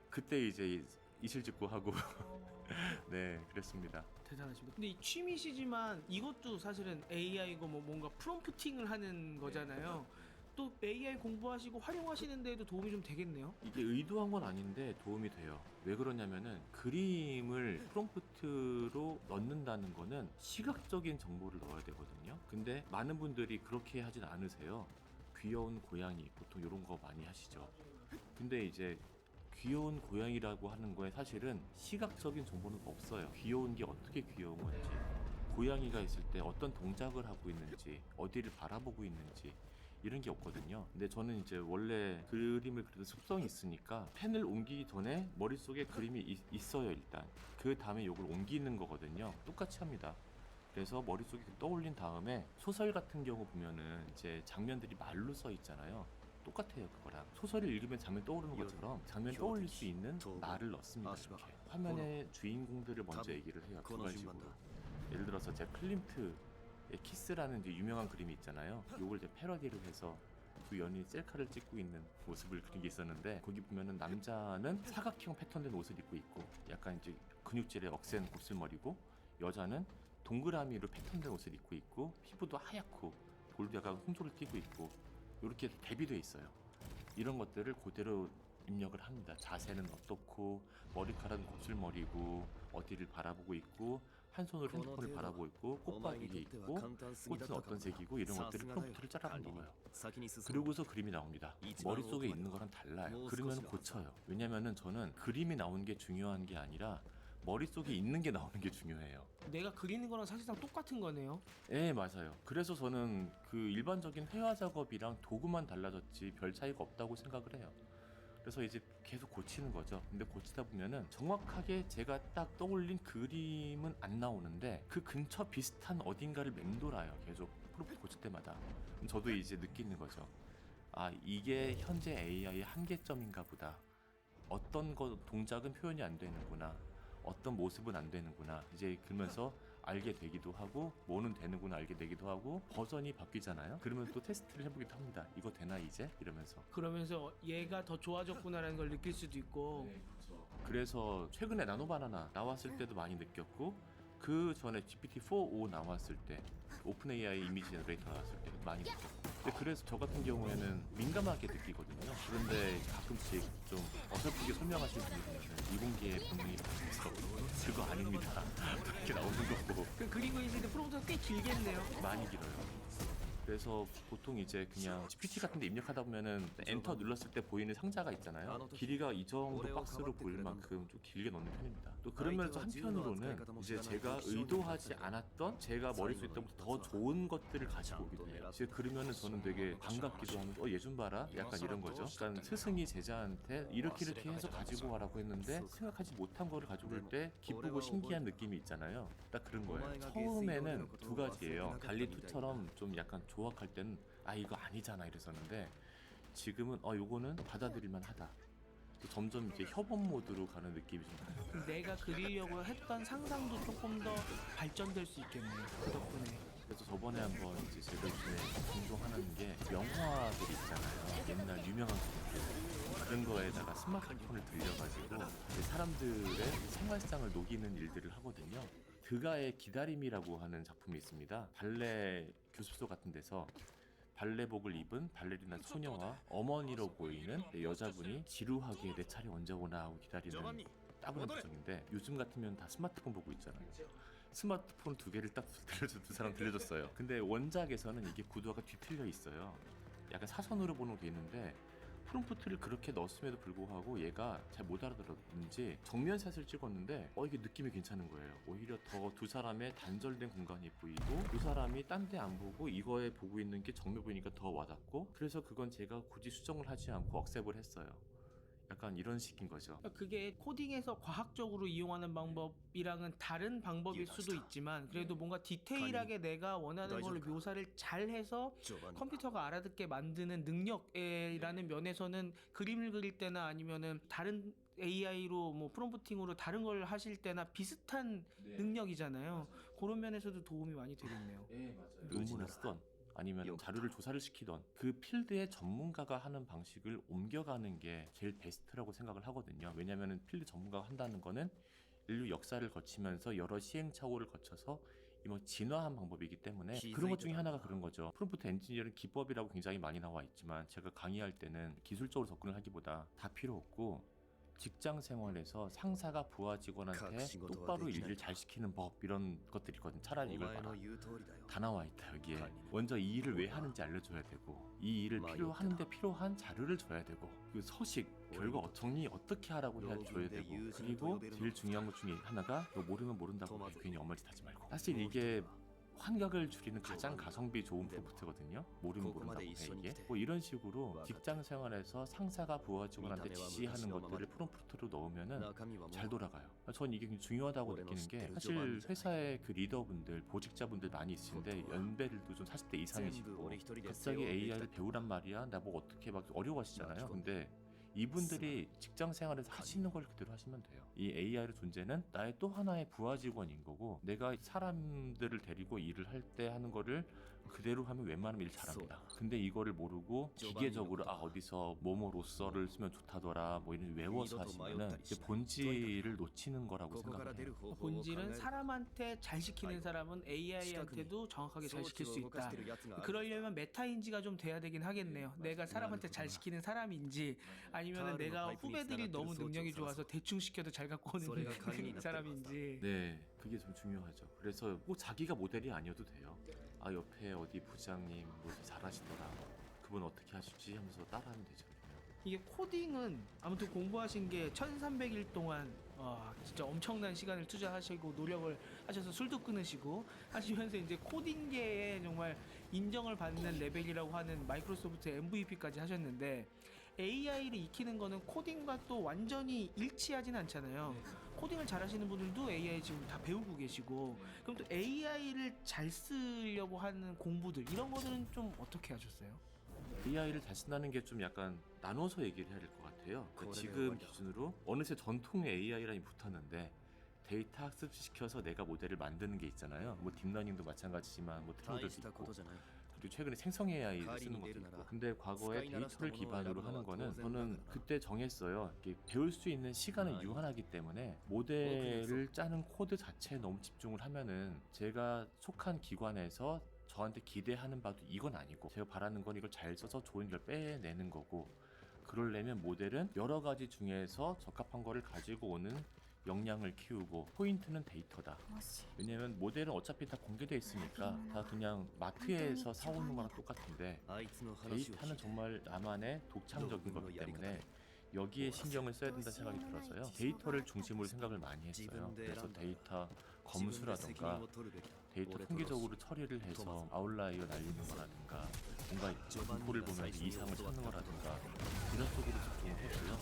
그때 이제 이실직고 하고 네 그랬습니다. 대단하십니다. 근데 이 취미시지만 이것도 사실은 AI고 뭐 뭔가 프롬프팅을 하는 거잖아요. 또 AI 공부하시고 활용하시는 데에도 도움이 좀 되겠네요. 이게 의도한 건 아닌데 도움이 돼요. 왜 그러냐면은 그림을 프롬프트로 넣는다는 거는 시각적인 정보를 넣어야 되거든요. 근데 많은 분들이 그렇게 하진 않으세요. 귀여운 고양이 보통 이런 거 많이 하시죠. 근데 이제 귀여운 고양이라고 하는 거에 사실은 시각적인 정보는 없어요. 귀여운 게 어떻게 귀여운 건지, 고양이가 있을 때 어떤 동작을 하고 있는지, 어디를 바라보고 있는지 이런 게 없거든요. 근데 저는 이제 원래 그림을 그려도 습성이 있으니까 펜을 옮기기 전에 머릿속에 그림이 있어요 일단. 그 다음에 이걸 옮기는 거거든요. 똑같이 합니다. 그래서 머릿속에 떠올린 다음에 소설 같은 경우 보면은 이제 장면들이 말로 써 있잖아요. 똑같아요 그거랑. 소설을 읽으면 장면 떠오르는 것처럼 장면 떠올릴 수 있는 말을 넣습니다. 이렇게 화면의 주인공들을 먼저 얘기를 해요. 두 가지로. 예를 들어서 제 클림트의 키스라는 이제 유명한 그림이 있잖아요. 요걸 이제 패러디를 해서 두 연인이 셀카를 찍고 있는 모습을 그린 게 있었는데, 거기 보면은 남자는 사각형 패턴된 옷을 입고 있고 약간 이제 근육질의 억센 곱슬머리고, 여자는 동그라미로 패턴된 옷을 입고 있고 피부도 하얗고 볼도 약간 홍조를 띠고 있고 이렇게 대비돼 있어요. 이런 것들을 그대로 입력을 합니다. 자세는 어떻고, 머리카락은 곱슬머리고, 어디를 바라보고 있고, 한 손으로 핸드폰을 바라보고 있고, 꽃바구니에 있고, 꽃은 어떤 색이고, 이런 것들을 프롬프트를 짜라고 넣어요. 그러고서 그림이 나옵니다. 머릿속에 있는 거랑 달라요. 그러면 고쳐요. 왜냐면은 저는 그림이 나오는 게 중요한 게 아니라 머릿속에 있는 게 나오는 게 중요해요. 내가 그리는 거랑 사실상 똑같은 거네요. 네, 맞아요. 그래서 저는 그 일반적인 회화 작업이랑 도구만 달라졌지 별 차이가 없다고 생각을 해요. 그래서 이제 계속 고치는 거죠. 근데 고치다 보면은 정확하게 제가 딱 떠올린 그림은 안 나오는데 그 근처 비슷한 어딘가를 맴돌아요. 계속 프로필 고칠 때마다. 저도 이제 느끼는 거죠. 아, 이게 현재 AI의 한계점인가 보다. 어떤 동작은 표현이 안 되는구나. 어떤 모습은 안 되는구나. 이제 그러면서 알게 되기도 하고, 뭐는 되는구나 알게 되기도 하고, 버전이 바뀌잖아요. 그러면 또 테스트를 해보기도 합니다. 이거 되나 이제? 이러면서. 그러면서 얘가 더 좋아졌구나라는 걸 느낄 수도 있고. 네, 그렇죠. 그래서 최근에 나노바나나 나왔을 때도 많이 느꼈고, 그 전에 GPT-4o 나왔을 때, 오픈 AI 이미지 제너레이터 나왔을 때 많이 느꼈고. 근데 그래서 저 같은 경우에는 민감하게 느끼거든요. 그런데 가끔씩 좀 어설프게 설명하시는 분이 보면 이공계의 본능이라고 해서 그거 아닙니다. 그렇게 나오는 거고. 그 그림 그리실 때 프롬프트가 꽤 길겠네요. 많이 길어요. 그래서 보통 이제 그냥 GPT 같은 데 입력하다 보면은 엔터 눌렀을 때 보이는 상자가 있잖아요. 길이가 이 정도 박스로 보일 만큼 좀 길게 넣는 편입니다. 또 그런 면에서 한편으로는 이제 제가 의도하지 않았던, 제가 머릿속에 때부터 더 좋은 것들을 가지고 오기도 해요. 이제 그러면은 저는 되게 반갑기도 하면서 얘 좀 봐라? 약간 이런 거죠. 그러니까 스승이 제자한테 이렇게 해서 가지고 와라고 했는데 생각하지 못한 거를 가지고 올 때 기쁘고 신기한 느낌이 있잖아요. 딱 그런 거예요. 처음에는 두 가지예요. 갈리2처럼 좀 약간 조악할 때는 아 이거 아니잖아 이랬었는데, 지금은 요거는 받아들일만 하다. 또 점점 이제 협업 모드로 가는 느낌이 좀 나요. 내가 그리려고 했던 상상도 조금 더 발전될 수 있겠네요. 그 덕분에. 그래서 저번에 한번 이제 제가 요즘에 방송하는 게 명화들 있잖아요. 옛날 유명한 그림들. 그런 거에다가 스마트폰을 들려가지고 이제 사람들의 생활상을 녹이는 일들을 하거든요. 그가의 기다림이라고 하는 작품이 있습니다. 발레 교습소 같은 데서 발레복을 입은 발레리나 소녀와 어머니로 보이는 여자분이 지루하게 내 차례 언제 오나 하고 기다리는 따분한 표정인데, 요즘 같으면 다 스마트폰 보고 있잖아요. 스마트폰 두 개를 딱 두 사람 들려줬어요. 근데 원작에서는 이게 구도가 뒤틀려 있어요. 약간 사선으로 보는 게 있는데 프롬프트를 그렇게 넣었음에도 불구하고 얘가 잘 못 알아들었는지 정면샷을 찍었는데 이게 느낌이 괜찮은 거예요. 오히려 더 두 사람의 단절된 공간이 보이고, 두 사람이 딴 데 안 보고 이거에 보고 있는 게 정면 보이니까 더 와닿고, 그래서 그건 제가 굳이 수정을 하지 않고 억셉을 했어요. 약간 이런 식인 거죠. 그게 코딩에서 과학적으로 이용하는 방법이랑은 다른 방법일 수도 있지만, 그래도 뭔가 디테일하게 내가 원하는 걸로 묘사를 잘 해서 컴퓨터가 알아듣게 만드는 능력이라는 면에서는 그림을 그릴 때나 아니면은 다른 AI로 뭐 프롬프팅으로 다른 걸 하실 때나 비슷한 능력이잖아요. 그런 면에서도 도움이 많이 되겠네요. 네, 맞아요. 논문을 쓰던 아니면 자료를 조사를 시키던 그 필드의 전문가가 하는 방식을 옮겨가는 게 제일 베스트라고 생각을 하거든요. 왜냐하면 필드 전문가가 한다는 거는 인류 역사를 거치면서 여러 시행착오를 거쳐서 뭐 진화한 방법이기 때문에 그런 것 중에 하나가 그런 거죠. 프롬프트 엔지니어링 기법이라고 굉장히 많이 나와 있지만 제가 강의할 때는 기술적으로 접근을 하기보다 다 필요 없고 직장 생활에서 상사가 부하 직원한테 똑바로 일을 잘 시키는 법 이런 것들이 있거든. 차라리 이걸 봐라. 다 나와 있다 여기에. 먼저 이 일을 왜 하는지 알려줘야 되고 이 일을 하는데 필요한 자료를 줘야 되고 그 서식 결과 어떻니 어떻게 하라고 해줘야 되고 그리고 제일 중요한 것 중에 하나가 너 모르면 모른다고 괜히 엉머짓하지 말고. 사실 이게 환각을 줄이는 가장 가성비 좋은 프롬프트거든요. 모르면 모른다고 해 이게. 뭐 이런 식으로 직장 생활에서 상사가 부하 직원한테 지시하는 것들을 프롬프트로 넣으면은 잘 돌아가요. 전 이게 중요하다고 느끼는 게 사실 회사의 그 리더분들, 보직자분들 많이 있으신데 연배들도 좀 40대 이상이시고 갑자기 AI를 배우란 말이야. 나 뭐 어떻게 막 어려워하시잖아요. 근데 이분들이 직장 생활에서 할 수 있는 걸 그대로 하시면 돼요. 이 AI의 존재는 나의 또 하나의 부하 직원인 거고 내가 사람들을 데리고 일을 할 때 하는 거를 그대로 하면 웬만하면 일 잘합니다. 근데 이거를 모르고 기계적으로 어디서 뭐뭐로서를 쓰면 좋다더라 뭐 이런 외워서 하시면은 이제 본질을 놓치는 거라고 생각을 해요. 본질은 사람한테 잘 시키는 사람은 AI한테도 정확하게 잘 시킬 수 있다. 그러려면 메타인지가 좀 돼야 되긴 하겠네요. 내가 사람한테 잘 시키는 사람인지 아니면 내가 후배들이 너무 능력이 좋아서 대충 시켜도 잘 갖고 오는 사람인지. 네, 그게 좀 중요하죠. 그래서 꼭 자기가 모델이 아니어도 돼요. 옆에 어디 부장님 뭐 잘하시더라. 그분 어떻게 하실지 하면서 따라하면 되죠. 이게 코딩은 아무튼 공부하신 게 1300일 동안 진짜 엄청난 시간을 투자하시고 노력을 하셔서 술도 끊으시고 하시면서 이제 코딩계에 정말 인정을 받는 레벨이라고 하는 마이크로소프트 MVP까지 하셨는데 AI를 익히는 거는 코딩과 또 완전히 일치하진 않잖아요. 코딩을 잘하시는 분들도 AI 지금 다 배우고 계시고 그럼 또 AI를 잘 쓰려고 하는 공부들 이런 거들은 좀 어떻게 하셨어요? AI를 잘 쓴다는 게 좀 약간 나눠서 얘기를 해야 될 것 같아요. 그러니까 지금 기준으로 어느새 전통의 AI라니 붙었는데 데이터 학습시켜서 내가 모델을 만드는 게 있잖아요. 뭐 딥러닝도 마찬가지지만 뭐 트롤도 있고 그리고 최근에 생성 AI를 쓰는 것도 있고 근데 과거에 데이터를 기반으로 하는 거는 저는 그때 정했어요. 이게 배울 수 있는 시간은 유한하기 때문에 모델을 짜는 코드 자체에 너무 집중을 하면은 제가 속한 기관에서 저한테 기대하는 바도 이건 아니고 제가 바라는 건 이걸 잘 써서 좋은 걸 빼내는 거고 그러려면 모델은 여러 가지 중에서 적합한 거를 가지고 오는 역량을 키우고 포인트는 데이터다. 왜냐면 모델은 어차피 다 공개돼 있으니까 다 그냥 마트에서 사오는 거랑 똑같은데 데이터는 정말 나만의 독창적인 거기 때문에 여기에 신경을 써야 된다는 생각이 들어서요. 데이터를 중심으로 생각을 많이 했어요. 그래서 데이터 검수라던가 데이터 통계적으로 처리를 해서 아웃라이어 날리는 거라든가 뭔가 분포를 보면 이상을 찾는 거라든가 이런 쪽으로 집중을 했고요.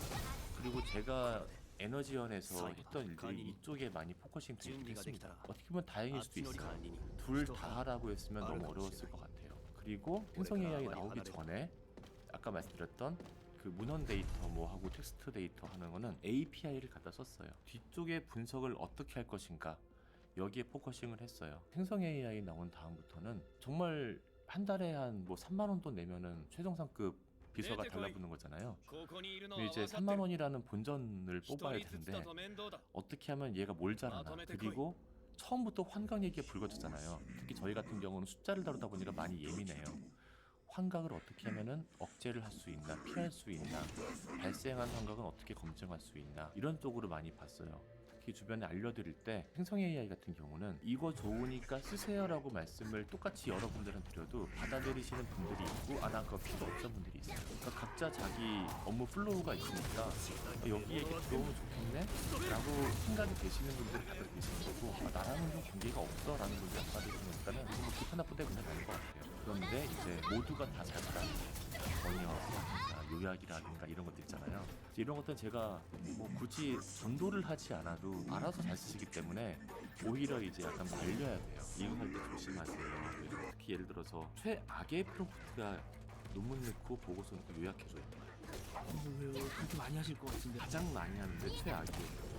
그리고 제가 에너지원에서 했던 일들이 이쪽에 많이 포커싱 되긴 했습니다. 어떻게 보면 다행일 수도 있어요. 둘 다 하라고 했으면 너무 어려웠을 것 같아요. 그리고 생성 AI 나오기 전에 아까 말씀드렸던 그 문헌 데이터 뭐 하고 텍스트 데이터 하는 거는 API를 갖다 썼어요. 뒤쪽에 분석을 어떻게 할 것인가 여기에 포커싱을 했어요. 생성 AI 나온 다음부터는 정말 한 달에 한 뭐 3만 원 돈 내면은 최정상급 비서가 달라붙는 거잖아요. 근데 이제 3만 원이라는 본전을 뽑아야 되는데 어떻게 하면 얘가 뭘 잘하나 그리고 처음부터 환각 얘기가 불거졌잖아요. 특히 저희 같은 경우는 숫자를 다루다 보니까 많이 예민해요. 환각을 어떻게 하면은 억제를 할 수 있나 피할 수 있나 발생한 환각은 어떻게 검증할 수 있나 이런 쪽으로 많이 봤어요. 특히 주변에 알려드릴 때 생성 AI 같은 경우는 이거 좋으니까 쓰세요라고 말씀을 똑같이 여러분들한테 드려도 받아들이시는 분들이 있고 난 그거 필요 없는 분들이 있어요. 그러니까 각자 자기 업무 플로우가 있으니까 여기에 이렇게 들어오면 좋겠네 라고 생각이 되시는 분들이 받아들이시는 거고 나랑은 좀 관계가 없어 라는 분들이 받아들이니까는 이거 뭐 좋다 나쁘다 그냥 다른 것 같아요. 그런데 이제 모두가 다 잘 받아들여요. 번역이라든가 요약이라든가 이런 것들 있잖아요. 이런 것들은 제가 뭐 굳이 전도를 하지 않아도 알아서 잘 쓰시기 때문에 오히려 이제 약간 말려야 돼요. 이거 할 때 조심하세요. 특히 예를 들어서 최악의 프롬프트가 논문 넣고 보고서 넣고 요약해줘요. 왜요? 그렇게 많이 하실 것 같은데. 가장 많이 하는데 최악이에요.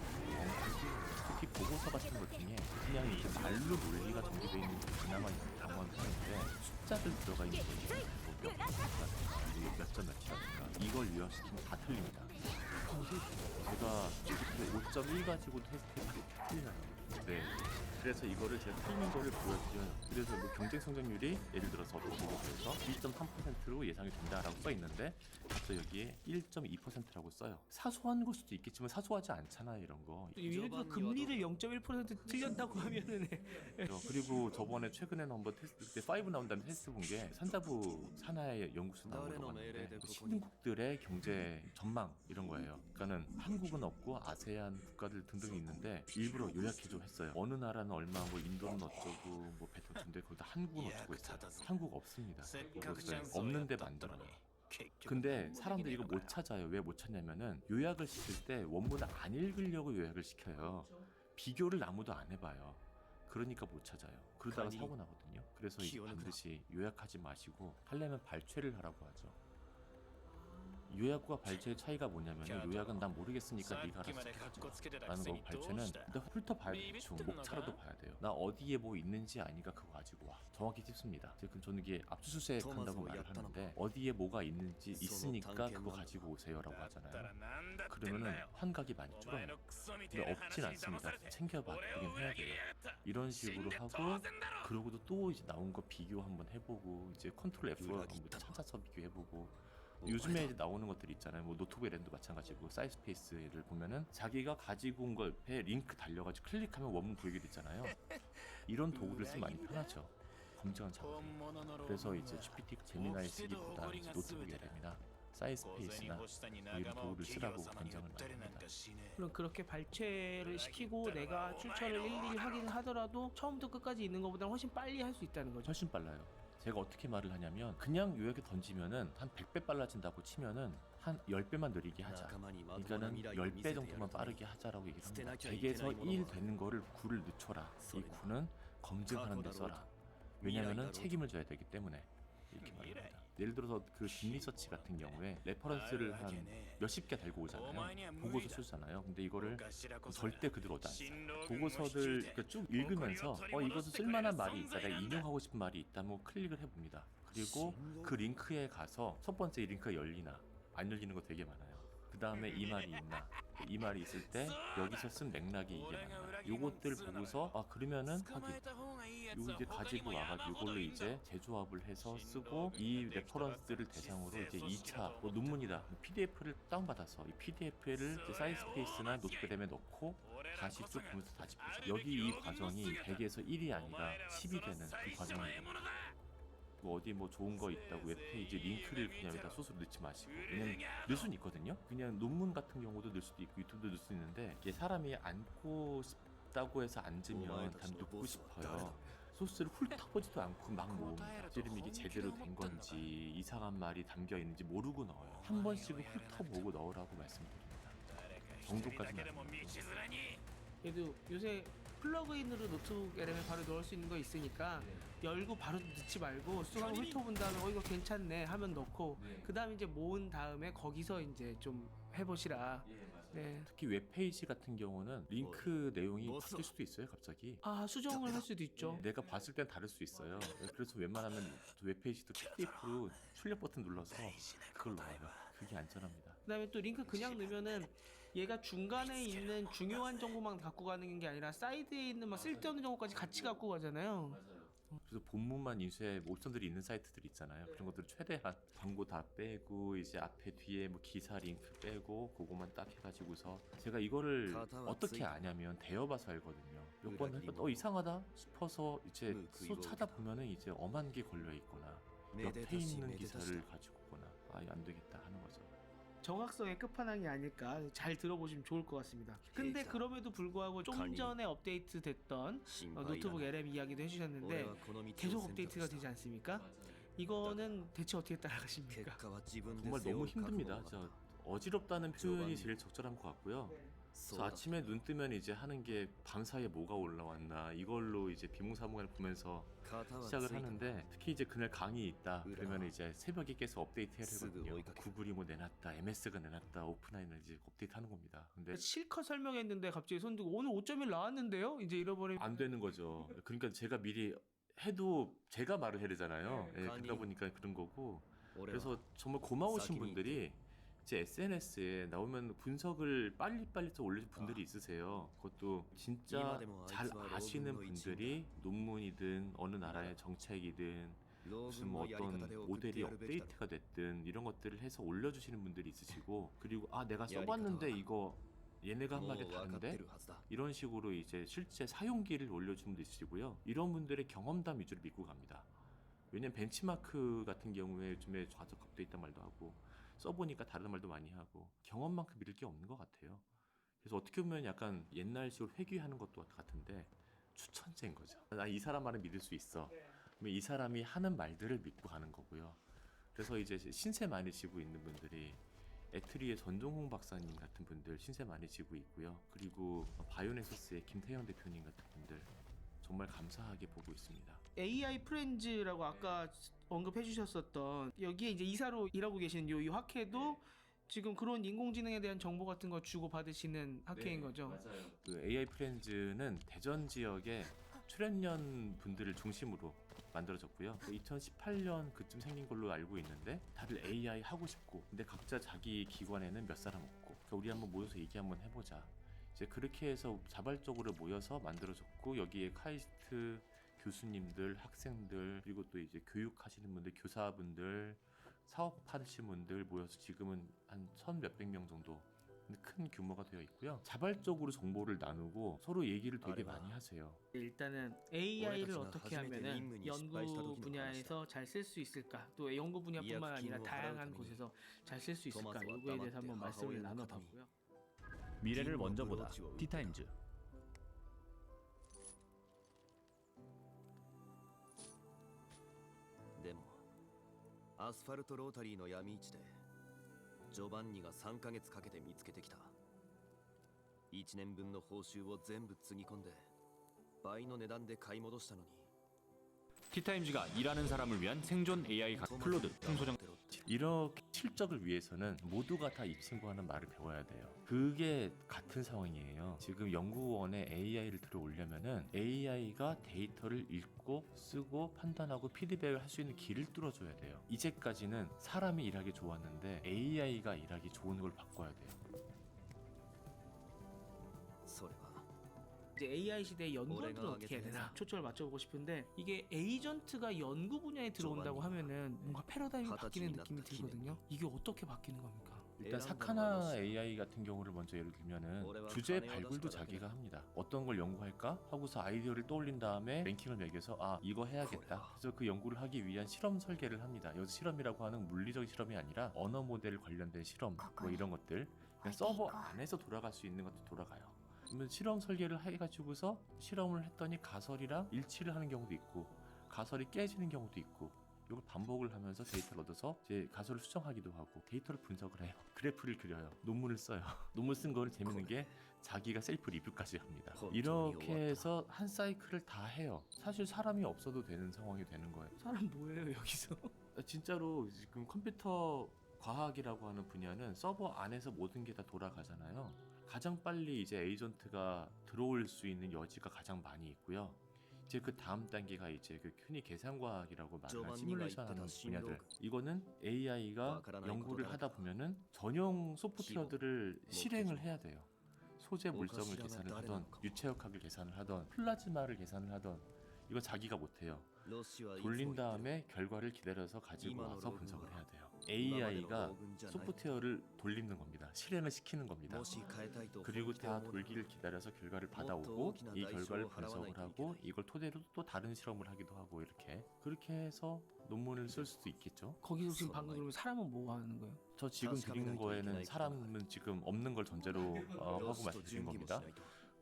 특히 보고서 같은 것 중에 그냥 이렇게 말로 논리가 전개되어 있는 게 그나마 당황하는데 숫자들 들어가 있는 게 몇 점 몇이라든가 이걸 요약시키면 다 틀립니다. 제가 5.1 가지고 테스트했는데 다 틀리잖아요. 네. 그래서 이거를 제가 틀린 거를 보여드려요. 그래서 뭐 경쟁 성장률이 예를 들어서 어떤 부분에서 2.3%로 예상이 된다라고 써 있는데 또 여기에 1.2%라고 써요. 사소한 걸 수도 있겠지만 사소하지 않잖아요, 이런 거. 예를 들어 금리를 0.1% 틀렸다고 하면은 그리고 저번에 최근에는 한번 테스트 때 5 나온 다음에 테스트 본 게 산자부 산하의 연구소 나오는 건데 뭐 신흥국들의 경제 전망 이런 거예요. 그러니까는 한국은 없고 아세안 국가들 등등이 있는데 일부러 요약해 좀 했어요. 어느 나라는 얼마, 뭐 인도는 어쩌고, 뭐 베트남인데 거기다 한국은 어쩌고 있어요. 한국 없습니다. 그것을 없는데 만들어요. 근데 사람들이 이거 못 찾아요. 왜 못 찾냐면은 요약을 시킬 때 원문을 안 읽으려고 요약을 시켜요. 비교를 아무도 안 해봐요. 그러니까 못 찾아요. 그러다가 사고 나거든요. 그래서 이제 반드시 요약하지 마시고 하려면 발췌를 하라고 하죠. 요약과 발췌의 차이가 뭐냐면 요약은 난 모르겠으니까 네가 알아서 해가지고 라는 거고 발췌는 일단 훑어봐야 돼요. 대충 목차라도 봐야 돼요. 나 어디에 뭐 있는지 아니까 그거 가지고 와. 정확히 찝습니다. 지금 저는 이게 압수수색 한다고 말을 하는데 어디에 뭐가 있는지 있으니까 그거 가지고 오세요 라고 하잖아요. 그러면은 환각이 많이 줄어요. 근데 없진 않습니다. 챙겨봐. 그긴 해야 돼요. 이런 식으로 하고 그러고도 또 이제 나온 거 비교 한번 해보고 이제 컨트롤 F로 한번 찾아서 비교해보고 요즘에 이제 나오는 것들이 있잖아요. 뭐 노트북 랜드 마찬가지고 사이스페이스를 보면은 자기가 가지고 온 거에 링크 달려가지고 클릭하면 원문 보이게 되잖아요. 이런 도구를 쓰면 많이 편하죠. 검증한 작업이. 그래서 이제 GPT 제미나이 쓰기보다 이제 노트북 LM이나 사이스페이스나 뭐 이런 도구를 쓰라고 권장을 많이 합니다. 그럼 그렇게 발췌를 시키고 내가 출처를 일일이 확인을 하더라도 처음부터 끝까지 있는 것보다 훨씬 빨리 할 수 있다는 거죠. 훨씬 빨라요. 제가 어떻게 말을 하냐면 그냥 요약에 던지면은 한 100배 빨라진다고 치면은 한 10배만 느리게 하자. 그러니까는 10배 정도만 빠르게 하자라고 얘기를 합니다. 100에서 1 되는 거를 9를 늦춰라. 이 9는 검증하는 데 써라. 왜냐면은 책임을 져야 되기 때문에 이렇게 말합니다. 예를 들어서 그 빅리서치 같은 경우에 레퍼런스를 한 몇십 개 달고 오잖아요. 보고서 쓰잖아요. 근데 이거를 절대 그대로 오지 않아요. 보고서들 쭉 읽으면서 이것은 쓸만한 말이 있다. 내가 인용하고 싶은 말이 있다. 뭐 클릭을 해봅니다. 그리고 그 링크에 가서 첫 번째 링크가 열리나 안 열리는 거 되게 많아요. 그 다음에 이 말이 있나 이 말이 있을 때 여기서 쓴 맥락이 이게 맞나 요것들 보고서 그러면은 하긴 요 이제 가지고 와가지고 이걸로 이제 재조합을 해서 쓰고 이 레퍼런스를 대상으로 이제 2차 뭐 논문이다 PDF를 다운받아서 이 PDF를 사이스페이스나 노트북에 넣고 다시 쭉 보면서 다시 보죠. 여기 이 과정이 100에서 1이 아니라 10이 되는 그 과정입니다. 뭐 어디 뭐 좋은 거 있다고 웹페이지 링크를 그냥 여기다 소스로 넣지 마시고 왜냐면 넣을 수는 있거든요. 그냥 논문 같은 경우도 넣을 수도 있고 유튜브도 넣을 수 있는데 이게 사람이 앉고 싶다고 해서 앉으면 다 넣고 싶어요. 소스를 훑어보지도 않고 막 모읍니다. 지금 이게 제대로 된 건지 이상한 말이 담겨 있는지 모르고 넣어요. 한 번씩은 훑어보고 넣으라고 말씀드립니다. 정도까지는 아니에요. 그래도 요새 플러그인으로 노트북 LM에 바로 넣을 수 있는 거 있으니까 열고 바로 넣지 말고 쑥 한번 훑어본 다음에 이거 괜찮네 하면 넣고 그 다음에 이제 모은 다음에 거기서 이제 좀 해보시라. 네. 특히 웹페이지 같은 경우는 링크 내용이 바뀔 수도 있어요 갑자기. 수정을 할 수도 있죠. 내가 봤을 땐 다를 수 있어요. 그래서 웬만하면 웹페이지도 PDF로 출력 버튼 눌러서 그걸 넣어요. 그게 안전합니다. 그 다음에 또 링크 그냥 넣으면은 얘가 중간에 있는 중요한 정보만 갖고 가는 게 아니라 사이드에 있는 막 쓸데없는 정보까지 같이 갖고 가잖아요. 그래서 본문만 인쇄 옵션들이 있는 사이트들 있잖아요. 그런 것들 최대한 광고 다 빼고 이제 앞에 뒤에 뭐 기사 링크 빼고 그거만 딱 해가지고서 제가 이거를 어떻게 아냐면 대여봐서 알거든요. 몇 번 해서 이상하다 싶어서 이제 또 찾아보면은 이제 엄한 게 걸려 있거나 옆에 있는 기사를 가지고 오거나 안 되겠다 하는 거죠. 정확성의 끝판왕이 아닐까 잘 들어보시면 좋을 것 같습니다. 근데 그럼에도 불구하고 좀 전에 업데이트 됐던 노트북 LM 이야기도 해주셨는데 계속 업데이트가 되지 않습니까? 이거는 대체 어떻게 따라가십니까? 정말 너무 힘듭니다. 어지럽다는 표현이 제일 적절한 것 같고요. 그래서 아침에 눈 뜨면 이제 하는 게 밤사이에 뭐가 올라왔나 이걸로 이제 비몽사몽을 보면서 시작을 하는데 특히 이제 그날 강의 있다 그러면 이제 새벽에 깨서 업데이트 해야 되거든요. 구글이 뭐 내놨다 MS가 내놨다 오픈라인을 이제 업데이트 하는 겁니다. 근데 실컷 설명했는데 갑자기 손 들고 오늘 5.1 나왔는데요? 이제 잃어버리면 안 되는 거죠. 그러니까 제가 미리 해도 제가 말을 해야 되잖아요. 그러다 보니까 그런 거고 그래서 정말 고마우신 분들이 제 SNS에 나오면 분석을 빨리빨리 또 올리는 분들이 있으세요. 그것도 진짜 잘 아시는 분들이 논문이든 어느 나라의 정책이든 무슨 뭐 어떤 모델이 업데이트가 됐든 이런 것들을 해서 올려주시는 분들이 있으시고, 그리고 아 내가 써봤는데 이거 얘네가 한 말이 다른데? 이런 식으로 이제 실제 사용기를 올려주는 분도 있으시고요. 이런 분들의 경험담 위주로 믿고 갑니다. 왜냐면 벤치마크 같은 경우에 요즘에 좌석 업데이트 말도 하고 써보니까 다른 말도 많이 하고 경험만큼 믿을 게 없는 것 같아요. 그래서 어떻게 보면 약간 옛날식으로 회귀하는 것도 같은데 추천제인 거죠. 나 이 사람 말을 믿을 수 있어. 그러면 이 사람이 하는 말들을 믿고 가는 거고요. 그래서 이제 신세 많이 지고 있는 분들이 에트리의 전종홍 박사님 같은 분들 신세 많이 지고 있고요. 그리고 바이오넥서스의 김태형 대표님 같은 분들 정말 감사하게 보고 있습니다. AI 프렌즈라고 아까 언급해 주셨었던 여기에 이제 이사로 일하고 계시는 이 학회도 지금 그런 인공지능에 대한 정보 같은 거 주고 받으시는 학회인 거죠. 맞아요. 그 AI 프렌즈는 대전 지역의 출연연 분들을 중심으로 만들어졌고요. 2018년 그쯤 생긴 걸로 알고 있는데 다들 AI 하고 싶고 근데 각자 자기 기관에는 몇 사람 없고 그러니까 우리 한번 모여서 얘기 한번 해보자. 이제 그렇게 해서 자발적으로 모여서 만들어졌고 여기에 카이스트 교수님들, 학생들 그리고 또 이제 교육하시는 분들, 교사분들, 사업하시는 분들 모여서 지금은 한 1,000몇백 명 정도 큰 규모가 되어 있고요. 자발적으로 정보를 나누고 서로 얘기를 되게 많이 하세요. 일단은 AI를 어떻게 하면은 연구 분야에서 잘 쓸 수 있을까, 또 연구 분야뿐만 아니라 다양한 곳에서 잘 쓸 수 있을까, 이거에 대해서 한번 말씀을 나눠봤고요. 미래를 먼저 보다 티타임즈. でもアスファルトロータリーの闇市でジョバンニが3ヶ月かけて見つけてきた1年分の報酬を全部つぎ込んで倍の値段で買い戻したのに 티타임즈가 일하는 사람을 위한 생존 AI 클로드 홍소정. 이렇게 실적을 위해서는 모두가 다 이 친구 하는 말을 배워야 돼요. 그게 같은 상황이에요. 지금 연구원에 AI를 들어오려면은 AI가 데이터를 읽고 쓰고 판단하고 피드백을 할 수 있는 길을 뚫어줘야 돼요. 이제까지는 사람이 일하기 좋았는데 AI가 일하기 좋은 걸 바꿔야 돼요. それは 이제 AI 시대의 연구원들은 어떻게 해야 되나 초점을 맞춰보고 싶은데, 이게 에이전트가 연구 분야에 들어온다고 하면은 뭔가 패러다임이 바뀌는 느낌이 들거든요. 이게 어떻게 바뀌는 겁니까? 일단 사카나 AI 같은 경우를 먼저 예를 들면은 주제 발굴도 자기가 합니다. 어떤 걸 연구할까 하고서 아이디어를 떠올린 다음에 랭킹을 매겨서 아 이거 해야겠다. 그래서 그 연구를 하기 위한 실험 설계를 합니다. 여기서 실험이라고 하는 물리적 실험이 아니라 언어 모델 관련된 실험 뭐 이런 것들 그냥 서버 안에서 돌아갈 수 있는 것도 돌아가요. 그러면 실험 설계를 해가지고서 실험을 했더니 가설이랑 일치를 하는 경우도 있고 가설이 깨지는 경우도 있고 이걸 반복을 하면서 데이터를 얻어서 이제 가설을 수정하기도 하고 데이터를 분석을 해요. 그래프를 그려요. 논문을 써요. 논문 쓴 거를 재밌는 게 자기가 셀프 리뷰까지 합니다. 이렇게 해서 한 사이클을 다 해요. 사실 사람이 없어도 되는 상황이 되는 거예요. 사람 뭐예요 여기서? 진짜로 지금 컴퓨터 과학이라고 하는 분야는 서버 안에서 모든 게 다 돌아가잖아요. 가장 빨리 이제 에이전트가 들어올 수 있는 여지가 가장 많이 있고요. 이제 그 다음 단계가 이제 그 흔히 계산과학이라고 말하는 시뮬레이션 하는 분야들. 이거는 AI가 연구를 하다 보면은 전용 소프트웨어들을 실행을 해야 돼요. 소재 물성을 계산을 하던, 유체역학을 계산을 하던, 플라즈마를 계산을 하던 이거 자기가 못해요. 돌린 다음에 결과를 기다려서 가지고 와서 분석을 해야 돼요. AI가 소프트웨어를 돌리는 겁니다. 실행을 시키는 겁니다. 그리고 다 돌기를 기다려서 결과를 받아오고 이 결과를 분석을 하고 이걸 토대로 또 다른 실험을 하기도 하고 이렇게 그렇게 해서 논문을 쓸 수도 있겠죠. 거기서 지금 방금 그러면 사람은 뭐 하는 거예요? 저 지금 드리는 거에는 사람은 지금 없는 걸 전제로 하고 말씀드린 겁니다.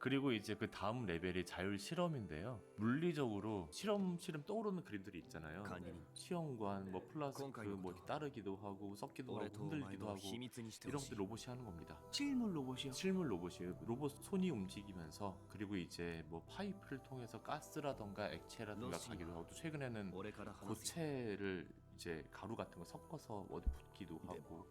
그리고 이제 그 다음 레벨이 자율 실험인데요. 물리적으로 실험 떠오르는 그림들이 있잖아요. 시험관, 뭐 플라스크, 뭐 이렇게 따르기도 하고 섞기도 하고 흔들기도 하고 이런 것들 로봇이 하는 겁니다. 실물 로봇이요? 실물 로봇이에요. 로봇 손이 움직이면서 그리고 이제 뭐 파이프를 통해서 가스라던가 액체라던가 가기도 하고 또 최근에는 고체를 이제 가루 같은 거 섞어서 어디 붓기도 하고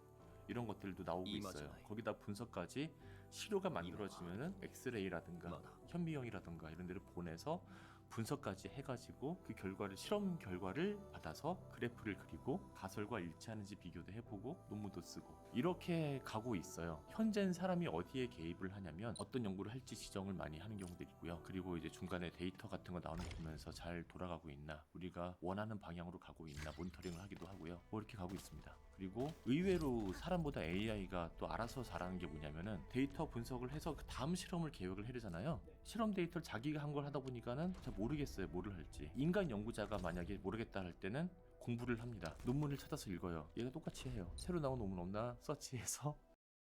이런 것들도 나오고 있어요. 거기다 분석까지 시료가 만들어지면은 엑스레이라든가 현미경이라든가 이런 데를 보내서 분석까지 해가지고 그 결과를 실험 결과를 받아서 그래프를 그리고 가설과 일치하는지 비교도 해보고 논문도 쓰고 이렇게 가고 있어요. 현재는 사람이 어디에 개입을 하냐면 어떤 연구를 할지 지정을 많이 하는 경우들이 있고요. 그리고 이제 중간에 데이터 같은 거 나오는 거 보면서 잘 돌아가고 있나, 우리가 원하는 방향으로 가고 있나 모니터링을 하기도 하고요. 뭐 이렇게 가고 있습니다. 그리고 의외로 사람보다 AI가 또 알아서 잘하는 게 뭐냐면은 데이터 분석을 해서 그 다음 실험을 계획을 해야 되잖아요. 실험 데이터를 자기가 한 걸 하다 보니까는 잘 모르겠어요. 뭐를 할지. 인간 연구자가 만약에 모르겠다 할 때는 공부를 합니다. 논문을 찾아서 읽어요. 얘가 똑같이 해요. 새로 나온 논문 없나 서치해서